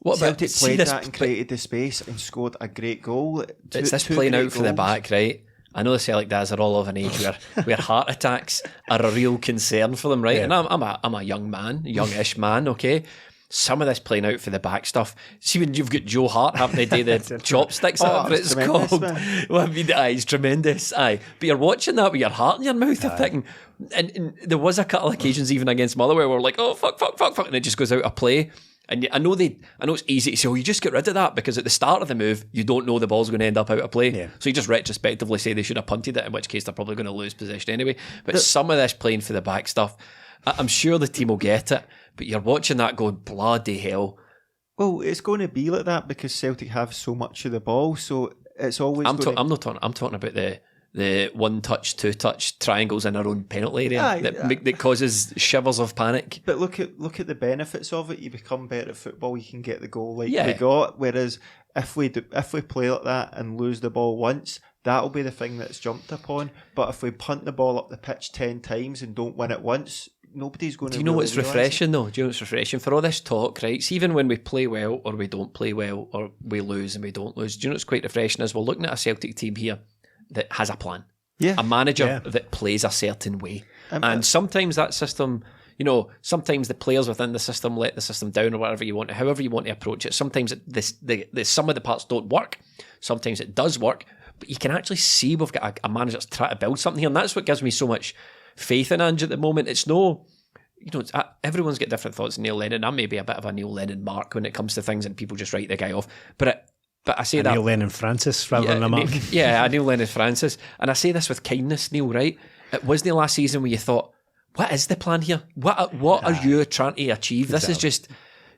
What Celtic played that and created the space and scored a great goal. It's this playing out for the back, right? I know the Celtic dads are all of an age where heart attacks are a real concern for them, right? Yeah. And I'm a young man, youngish man, okay? Some of this playing out for the back stuff. See, when you've got Joe Hart having to do the chopsticks, whatever it's called. Well, I mean, he's tremendous. But you're watching that with your heart in your mouth, I'm thinking. And there was a couple of occasions even against Motherwell where we're like, oh, fuck, and it just goes out of play. And I know it's easy to say, oh, you just get rid of that, because at the start of the move, you don't know the ball's going to end up out of play. Yeah. So you just retrospectively say they should have punted it, in which case they're probably going to lose possession anyway. But some of this playing for the back stuff, I'm sure the team will get it, but you're watching that going, bloody hell. Well, it's going to be like that because Celtic have so much of the ball, so it's always I'm talking about the one-touch, two-touch triangles in our own penalty area that causes shivers of panic. But look at the benefits of it. You become better at football. You can get the goal we got. Whereas if we play like that and lose the ball once, that'll be the thing that's jumped upon. But if we punt the ball up the pitch 10 times and don't win it once, nobody's going to. Do you know what's refreshing though? Do you know what's refreshing for all this talk, right? So even when we play well or we don't play well, or we lose and we don't lose, do you know what's quite refreshing is we're looking at a Celtic team here that has a plan. Yeah. A manager that plays a certain way. And sometimes that system, sometimes the players within the system let the system down, or whatever you want, however you want to approach it. Sometimes the some of the parts don't work. Sometimes it does work. But you can actually see we've got a manager that's trying to build something here. And that's what gives me so much faith in Ange at the moment. It's everyone's got different thoughts. Neil Lennon, I'm maybe a bit of a Neil Lennon mark when it comes to things, and people just write the guy off. But I say that Neil Lennon Francis rather than a mark. Neil Lennon Francis. And I say this with kindness, Neil, right? It wasn't the last season where you thought, what is the plan here? What are you trying to achieve? This is just,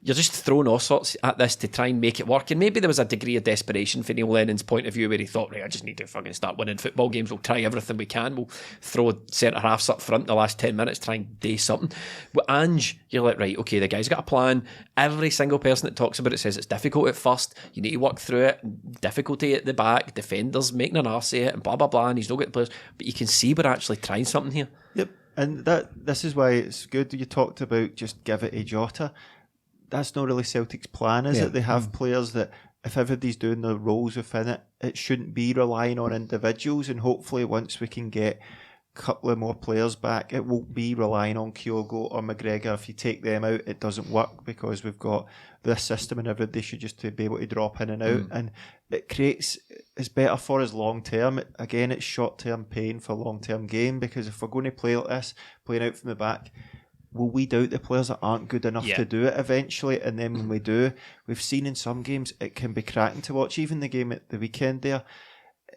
you're just throwing all sorts at this to try and make it work. And maybe there was a degree of desperation from Neil Lennon's point of view, where he thought, right, I just need to fucking start winning football games. We'll try everything we can. We'll throw centre-halves up front the last 10 minutes, try and do something. With Ange, you're like, right, okay, the guy's got a plan. Every single person that talks about it says it's difficult at first. You need to work through it. Difficulty at the back. Defenders making an arse of it and blah, blah, blah. And he's not got the players. But you can see we're actually trying something here. Yep. And this is why it's good. You talked about just give it to Jota. That's not really Celtic's plan, is it? They have players that, if everybody's doing their roles within it, it shouldn't be relying on individuals. And hopefully once we can get a couple of more players back, it won't be relying on Kyogo or McGregor. If you take them out, it doesn't work, because we've got this system and everybody should just be able to drop in and out. And it's better for us long term. Again, it's short term pain for long term gain, because if we're going to play like this, playing out from the back, we'll weed out the players that aren't good enough to do it eventually. And then when we do, we've seen in some games it can be cracking to watch. Even the game at the weekend there,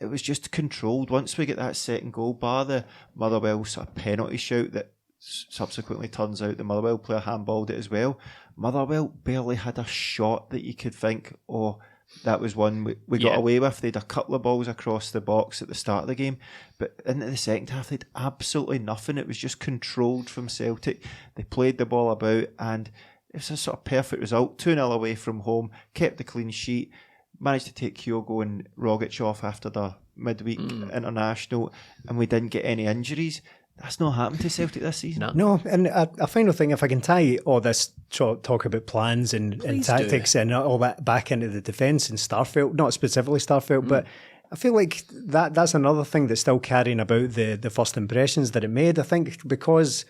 it was just controlled. Once we get that second goal, bar the Motherwell sort of penalty shout that subsequently turns out the Motherwell player handballed it as well. Motherwell barely had a shot that you could think, oh, that was one we got away with. They had a couple of balls across the box at the start of the game, but into the second half they had absolutely nothing. It was just controlled from Celtic. They played the ball about, and it was a sort of perfect result. 2-0 away from home, kept the clean sheet, managed to take Kyogo and Rogic off after the midweek international, and we didn't get any injuries. That's not happened to Celtic this season. No, and a final thing, if I can tie all this talk about plans and tactics and all that back into the defence and Starfelt, not specifically Starfelt, but I feel like that's another thing that's still carrying about the first impressions that it made. I think because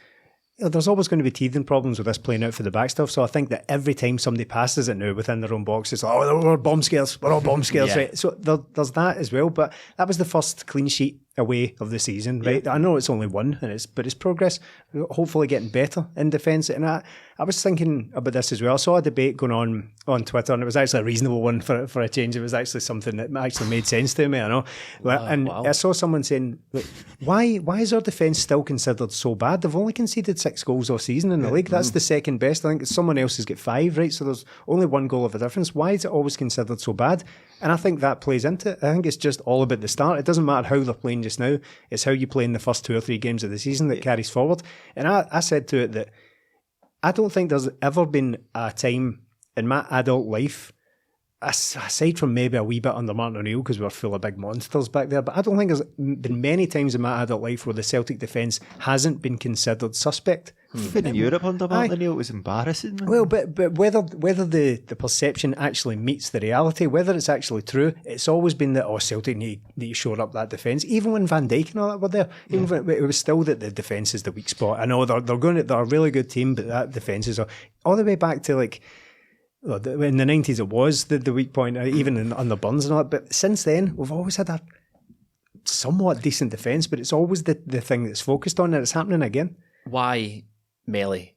there's always going to be teething problems with this playing out for the back stuff. So I think that every time somebody passes it now within their own box, it's like, oh, we're bomb scares. We're all bomb scares, right? So there's that as well. But that was the first clean sheet away of the season, right? I know it's only one, but it's progress. Hopefully getting better in defence. And I was thinking about this as well. I saw a debate going on Twitter, and it was actually a reasonable one for a change. It was actually something that actually made sense to me, I know. I saw someone saying, why is our defence still considered so bad? They've only conceded 6 goals all season in the league. That's the second best. I think someone else has got 5, right? So there's only 1 goal of a difference. Why is it always considered so bad? And I think that plays into it. I think it's just all about the start. It doesn't matter how they're playing just now. It's how you play in the first 2 or 3 games of the season that carries forward. And I said to it that I don't think there's ever been a time in my adult life, aside from maybe a wee bit under Martin O'Neill because we were full of big monsters back there, but I don't think there's been many times in my adult life where the Celtic defence hasn't been considered suspect. Even in Europe under Martin O'Neill, it was embarrassing. Man. Well, but whether the perception actually meets the reality, whether it's actually true, it's always been that, Celtic need to shore up that defence. Even when Van Dijk and all that were there, even when it was still that the defence is the weak spot. I know they're a really good team, but that defence is all the way back to like, in the 90s it was the weak point, even under Burns and all that. But since then, we've always had a somewhat decent defence, but it's always the thing that's focused on, and it's happening again. Why, Melly,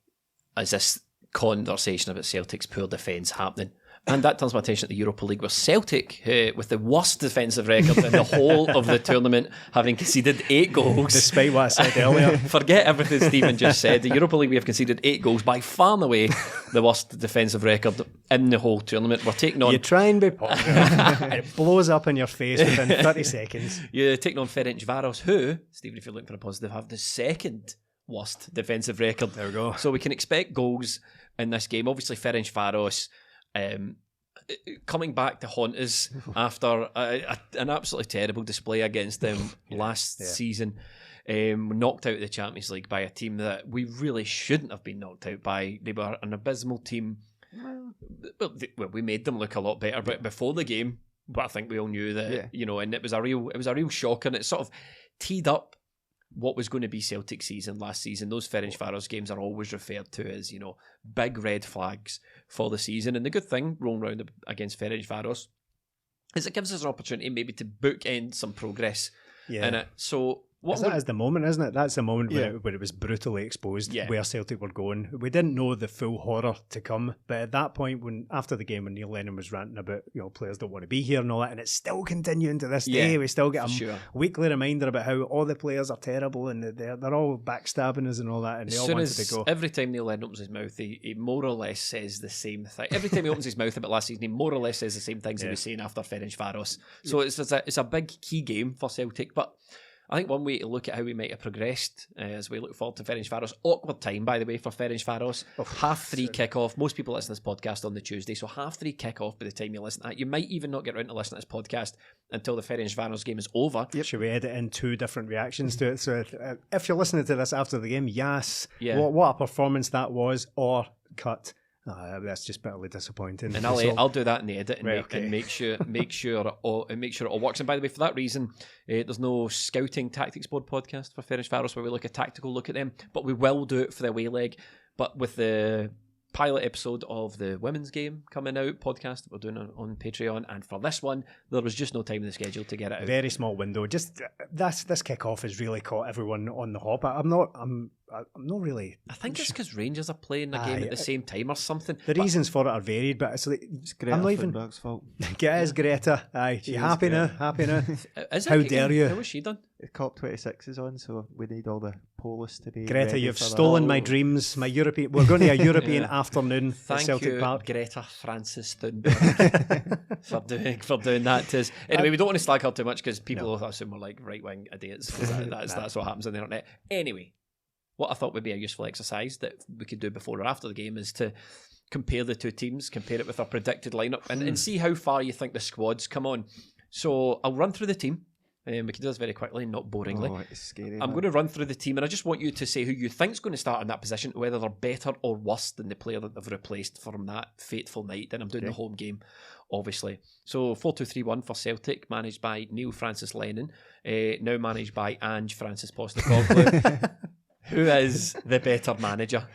is this conversation about Celtic's poor defence happening? And that turns my attention to the Europa League, where Celtic, with the worst defensive record in the whole of the tournament, having conceded 8 goals. Despite what I said earlier. Forget everything Stephen just said. The Europa League, we have conceded 8 goals, by far and away the worst defensive record in the whole tournament. We're taking on... You try and be popular, and it blows up in your face within 30 seconds. You're taking on Ferencvaros, who, Stephen, if you're looking for a positive, have the second worst defensive record. There we go. So we can expect goals in this game. Obviously, Ferencvaros coming back to haunt us after an absolutely terrible display against them last season. Knocked out of the Champions League by a team that we really shouldn't have been knocked out by. They were an abysmal team. Well, we made them look a lot better, but before the game, but I think we all knew that, and it was a real shocker, and it sort of teed up what was going to be Celtic season last season. Those Ferencvaros games are always referred to as, big red flags for the season. And the good thing, rolling around against Ferencvaros, is it gives us an opportunity maybe to bookend some progress in it. So that is the moment, isn't it? That's the moment where it was brutally exposed where Celtic were going. We didn't know the full horror to come, but at that point, after the game, when Neil Lennon was ranting about players don't want to be here and all that, and it's still continuing to this day. We still get a weekly reminder about how all the players are terrible and they're all backstabbing us and all that, and they all wanted to go. Every time Neil Lennon opens his mouth, he more or less says the same thing. Every time he opens his mouth about last season, he more or less says the same things he was saying after Ferencvaros. So it's a big key game for Celtic, but I think one way to look at how we might have progressed as we look forward to Ferencvaros. Awkward time, by the way, for Ferencvaros. 3:30 kick-off. Most people listen to this podcast on the Tuesday, so 3:30 kick-off by the time you listen to it. You might even not get around to listen to this podcast until the Ferencvaros game is over. Yep. Should we edit in 2 different reactions to it? So if you're listening to this after the game, what a performance that was, or cut. That's just bitterly disappointing. And I'll do that in the edit and make sure it all works. And by the way, for that reason, there's no scouting tactics board podcast for Ferencvaros where we look a tactical look at them, but we will do it for the away leg. But with the pilot episode of the women's game coming out, podcast that we're doing on Patreon, and for this one there was just no time in the schedule to get it out. Very small window. Just this kick-off has really caught everyone on the hop. I'm not really. I think it's because Rangers are playing a game at the same time or something. The reasons for it are varied, but it's Greta I'm not even. Thunberg's fault. It is Greta. Aye, you happy now? Happy now? How dare you? How was she done? COP26 is on, so we need all the polis to be. Greta, ready you've for stolen that. my dreams. My European. We're going to a European afternoon at Thank Celtic you, Park. Greta Francis Thunberg, for doing that to us. Anyway, we don't want to slag her too much because people assume we're like right wing idiots. That's what happens on the internet. Anyway, what I thought would be a useful exercise that we could do before or after the game is to compare the two teams, compare it with our predicted lineup, and see how far you think the squads come on. So I'll run through the team. We can do this very quickly, not boringly. Oh, it's scary. I'm going to run through the team, and I just want you to say who you think's going to start in that position, whether they're better or worse than the player that they've replaced from that fateful night. Then I'm doing the home game, obviously. So 4-2-3-1 for Celtic, managed by Neil Francis Lennon, now managed by Ange Francis Postecoglou. Who is the better manager?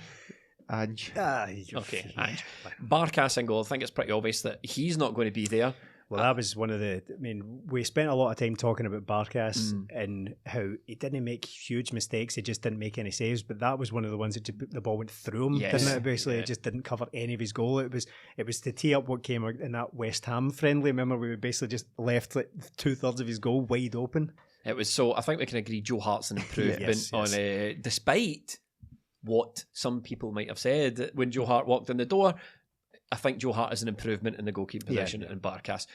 Ange. Okay, Ange. Barkas in goal. I think it's pretty obvious that he's not going to be there. Well, that was one of the. I mean, we spent a lot of time talking about Barkas and how he didn't make huge mistakes. He just didn't make any saves. But that was one of the ones that the ball went through him, didn't it? Basically, it just didn't cover any of his goal. It was to tee up what came in that West Ham friendly. Remember, we basically just left like 2/3 of his goal wide open. It was so. I think we can agree. Joe Hart's an improvement on, despite what some people might have said when Joe Hart walked in the door. I think Joe Hart is an improvement in the goalkeeping position in Barkas.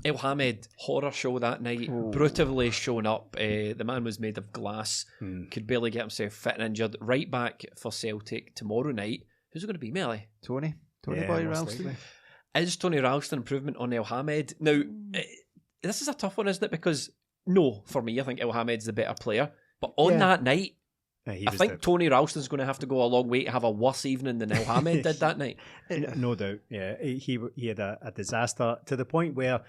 El Hamed, horror show that night, brutally shown up. The man was made of glass, could barely get himself fit and injured. Right back for Celtic tomorrow night. Who's it going to be, Melly? Tony Boy Ralston. Is Tony Ralston improvement on El Hamed? Now, this is a tough one, isn't it? Because, no, for me, I think El Hamed's the better player. But on that night, I think Tony Ralston's going to have to go a long way to have a worse evening than El Hamed did that night. No doubt, yeah. He had a disaster to the point where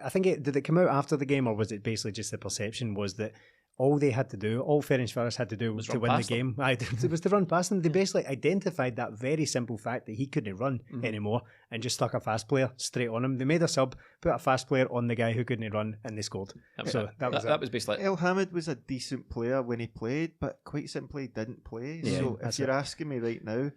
I think did it come out after the game, or was it basically just the perception was that all Ferencvaros had to do was to win the game. It was to run past them. They basically identified that very simple fact that he couldn't run anymore and just stuck a fast player straight on him. They made a sub, put a fast player on the guy who couldn't run, and they scored. That was basically El Hamed was a decent player when he played, but quite simply didn't play. Yeah, so if you're asking me right now,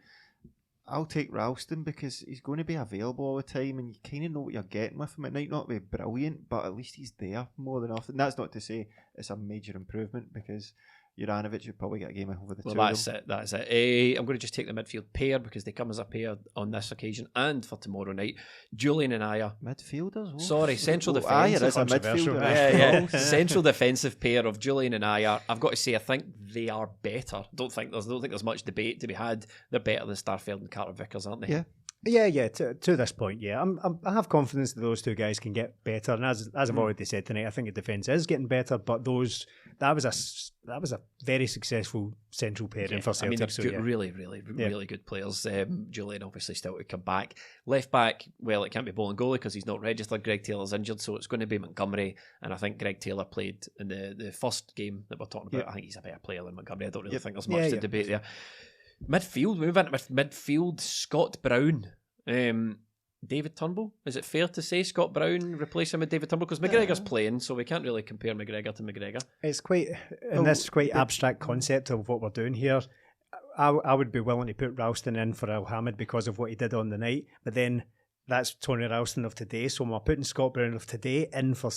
I'll take Ralston because he's going to be available all the time and you kind of know what you're getting with him. It might not be brilliant, but at least he's there more than often. That's not to say it's a major improvement because Juranovic would probably get a game over the two of them. That's it. I'm going to just take the midfield pair because they come as a pair on this occasion and for tomorrow night. Julian and Aya. Midfielders? Sorry, central defence. Aya is a midfielder. Central defensive pair of Julian and Aya. I've got to say, I think they are better. I don't think there's much debate to be had. They're better than Starfelt and Carter Vickers, aren't they? Yeah. To this point, yeah, I have confidence that those two guys can get better. And as I've already said tonight, I think the defence is getting better. But that was a very successful central pairing for Celtic. I mean, they're really good players. Julian obviously still to come back. Left back, well, it can't be Bolingoli because he's not registered. Greg Taylor's injured, so it's going to be Montgomery. And I think Greg Taylor played in the first game that we're talking about. I think he's a better player than Montgomery. I don't really think there's much to debate there. Midfield, we move into midfield. Scott Brown, David Turnbull. Is it fair to say Scott Brown replace him with David Turnbull? Because McGregor's playing, so we can't really compare McGregor to McGregor. It's quite abstract concept of what we're doing here. I would be willing to put Ralston in for El Hamed because of what he did on the night, but then that's Tony Ralston of today, so we're putting Scott Brown of today in for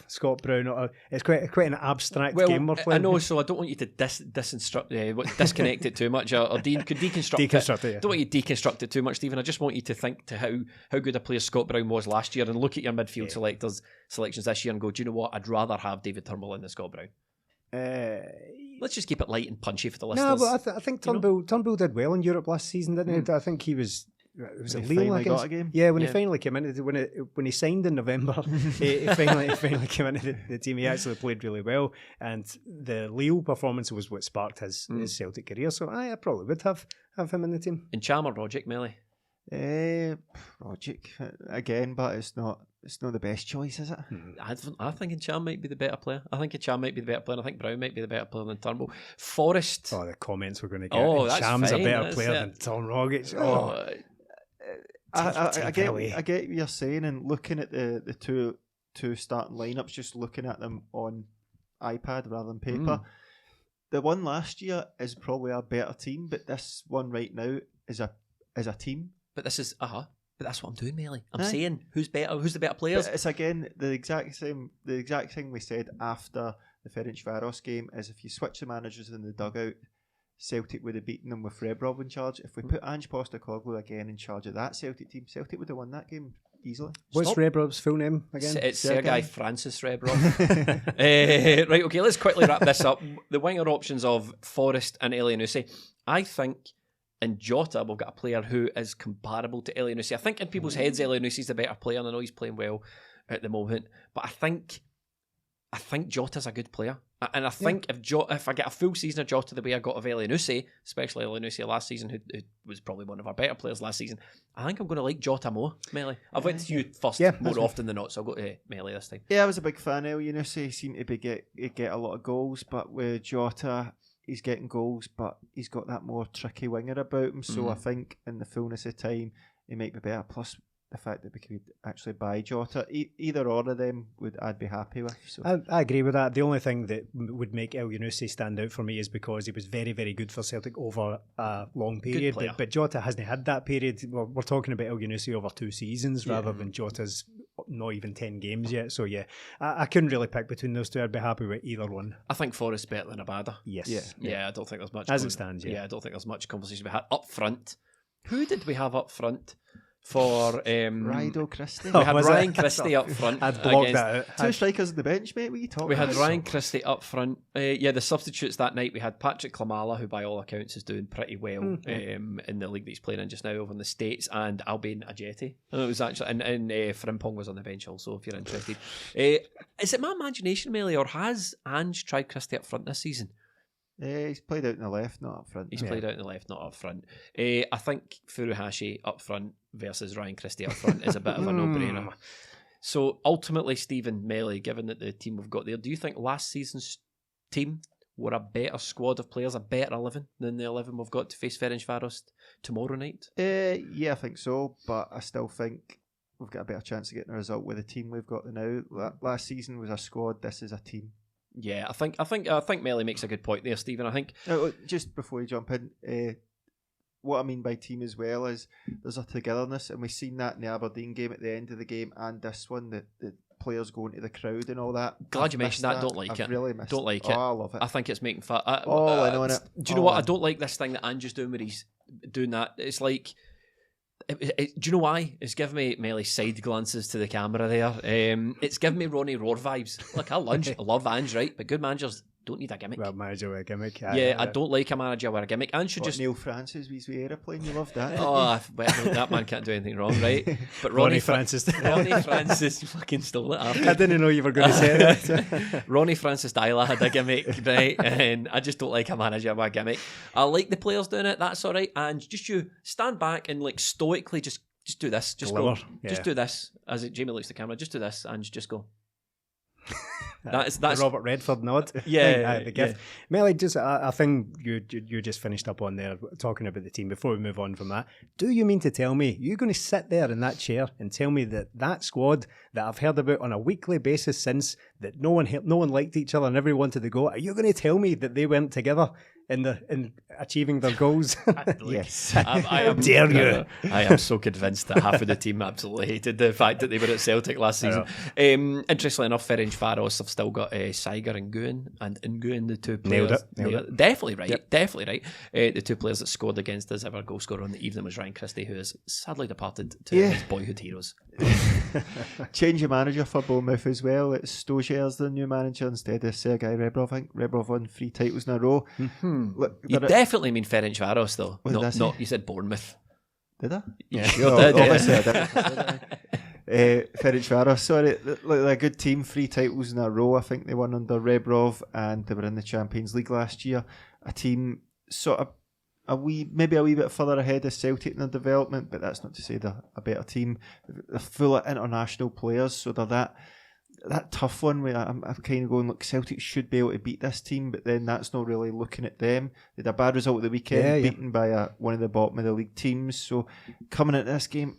Scott Brown. It's quite an abstract game we're playing. I know, so I don't want you to disconnect it too much, or could deconstruct it. Don't want you to deconstruct it too much, Stephen. I just want you to think to how good a player Scott Brown was last year and look at your midfield selections this year and go, do you know what? I'd rather have David Turnbull than Scott Brown. Let's just keep it light and punchy for the listeners. No, but I think Turnbull did well in Europe last season, didn't he? I think he was... Was it Lille? I guess. He finally came into when he signed in November, he finally came into the team. He actually played really well, and the Lille performance was what sparked his Celtic career. So I probably would have him in the team. And Cham or Rogic, Melly? Rogic again, but it's not it's not the best choice, is it? I think Encham might be the better player. I think Encham might be the better player. I think Brown might be the better player than Turnbull. Forrest. Oh, the comments we're going to get. Oh, that's Encham's fine. a better player than Tom Rogic. Oh, I get what you're saying, and looking at the two starting lineups, just looking at them on iPad rather than paper. The one last year is probably a better team, but this one right now is a team. But this is But that's what I'm doing, Melly. I'm saying who's better, who's the better players. But it's again the exact thing we said after the Ferencvaros game is if you switch the managers in the dugout, Celtic would have beaten them with Rebrov in charge. If we put Ange Postecoglou again in charge of that Celtic team, Celtic would have won that game easily. What's Rebrov's full name again? It's Sergei Francis Rebrov. Right, okay, let's quickly wrap this up. The winger options of Forrest and Elyounoussi. I think in Jota we've got a player who is comparable to Elyounoussi. I think in people's heads Elyounoussi the better player, and I know he's playing well at the moment, but I think Jota's a good player. And I think if I get a full season of Jota the way I got of Elyounoussi, especially Elyounoussi last season, who was probably one of our better players last season, I think I'm going to like Jota more, Melly. I've went to you first more often than not, so I'll go to Melly this time. Yeah, I was a big fan of Elyounoussi. He seemed to get a lot of goals, but with Jota, he's getting goals, but he's got that more tricky winger about him. So I think in the fullness of time, he might be better. Plus, the fact that we could actually buy Jota, either or of them I'd be happy with. So. I agree with that. The only thing that would make Elyounoussi stand out for me is because he was very, very good for Celtic over a long period. But Jota hasn't had that period. Well, we're talking about Elyounoussi over 2 seasons rather than Jota's not even 10 games yet. So yeah, I couldn't really pick between those two. I'd be happy with either one. I think Forrest's better than Abada. Yes. Yeah, I don't think there's much. As it stands, I don't think there's much conversation we had up front. Who did we have up front? For Rido Christie. We had Ryan Christie up front. I'd blocked that out. 2 strikers on the bench, mate. What are you talking about? We had Ryan Christie up front. The substitutes that night, we had Patrick Klimala, who by all accounts is doing pretty well in the league that he's playing in just now over in the States, and Albin Ajeti. It was actually, and Frimpong was on the bench also, if you're interested. Is it my imagination, Melly, or has Ange tried Christie up front this season? He's played out in the left, not up front. He's played out in the left, not up front. I think Furuhashi up front versus Ryan Christie up front is a bit of a no-brainer. So ultimately, Stephen Melly, given that the team we've got there, do you think last season's team were a better squad of players, a better 11 than the 11 we've got to face Ferencvaros tomorrow night? Yeah, I think so, but I still think we've got a better chance of getting a result with the team we've got now. Last season was a squad, this is a team. Yeah, I think Melly makes a good point there, Stephen. I think just before you jump in, what I mean by team as well is there's a togetherness, and we've seen that in the Aberdeen game at the end of the game, and this one, the players going to the crowd and all that. Glad you mentioned that. Don't like I've it. Really missed don't like it. it. Oh, I love it. I think it's making fun. All in on it. Do you know what? I don't like this thing that Ange is doing where he's doing that. It's like. Do you know why? It's giving me Melly side glances to the camera there. It's giving me Ronnie Roar vibes. Look, I love Ange, right? But good managers don't need a gimmick. Well, manager with a gimmick. I don't like a manager with a gimmick. Ange should just... Neil Francis, with his aeroplane, you love that. That man can't do anything wrong, right? But Ronnie Francis. Ronnie Francis fucking stole it after. I didn't know you were going to say that. Ronnie Francis Dyla had a gimmick, right? And I just don't like a manager with a gimmick. I like the players doing it, that's all right. And just you stand back and like stoically just do this. Just Deliver. go. Yeah. Just do this. As Jamie looks at the camera, just do this and just go. That's Robert Redford nod. Yeah, the gift. Melly, just a thing you just finished up on there, talking about the team. Before we move on from that, do you mean to tell me you're going to sit there in that chair and tell me that squad that I've heard about on a weekly basis since that no one liked each other and everyone wanted to go? Are you going to tell me that they weren't together in achieving their goals? Yes. I am, dare you? I am so convinced that half of the team absolutely hated the fact that they were at Celtic last season. Interestingly enough, Ferencvaros have still got Saiger and Nguyen, the two players. Nailed it. Definitely right. Yep. Definitely right. The two players that scored against us, ever goal scorer on the evening was Ryan Christie, who has sadly departed to his boyhood heroes. Change of manager for Bournemouth as well. It's Stojer's the new manager instead of Sergei Rebrov. I think Rebrov won 3 titles in a row. Look, you definitely mean Ferencvaros though. Not you said Bournemouth. Did I? Yeah, sure did. Obviously I did. Ferencvaros, sorry, a good team, 3 titles in a row. I think they won under Rebrov, and they were in the Champions League last year. A team sort of maybe a wee bit further ahead of Celtic in their development, but that's not to say they're a better team. They're full of international players, so they're that tough one where I'm kind of going, look, Celtic should be able to beat this team, but then that's not really looking at them. They had a bad result at the weekend, beaten by one of the bottom of the league teams. So coming into this game,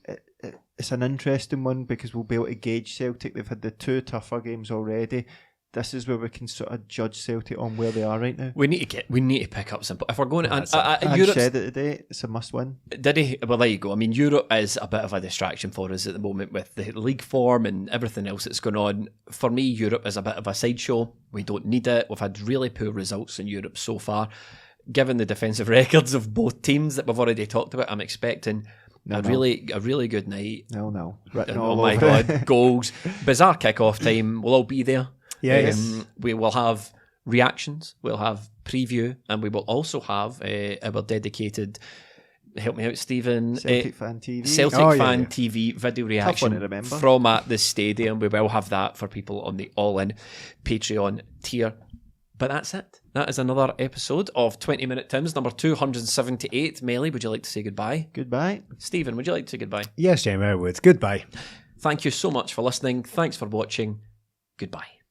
it's an interesting one because we'll be able to gauge Celtic. They've had the 2 tougher games already. This is where we can sort of judge Celtic on where they are right now. We need to pick up some. If we're going to, Europe said it today. It's a must-win. Did he? Well, there you go. I mean, Europe is a bit of a distraction for us at the moment with the league form and everything else that's going on. For me, Europe is a bit of a sideshow. We don't need it. We've had really poor results in Europe so far. Given the defensive records of both teams that we've already talked about, I'm expecting a really good night. No. Oh my God, goals, bizarre kick-off time. We'll all be there. Yes. We will have reactions, we'll have preview, and we will also have our dedicated, help me out, Stephen, Celtic Fan TV. TV video reaction from at the stadium. We will have that for people on the All-In Patreon tier. But that's it. That is another episode of 20 Minute Tims, number 278. Melly, would you like to say goodbye? Goodbye. Stephen, would you like to say goodbye? Yes, Jamie, I would. Goodbye. Thank you so much for listening. Thanks for watching. Goodbye.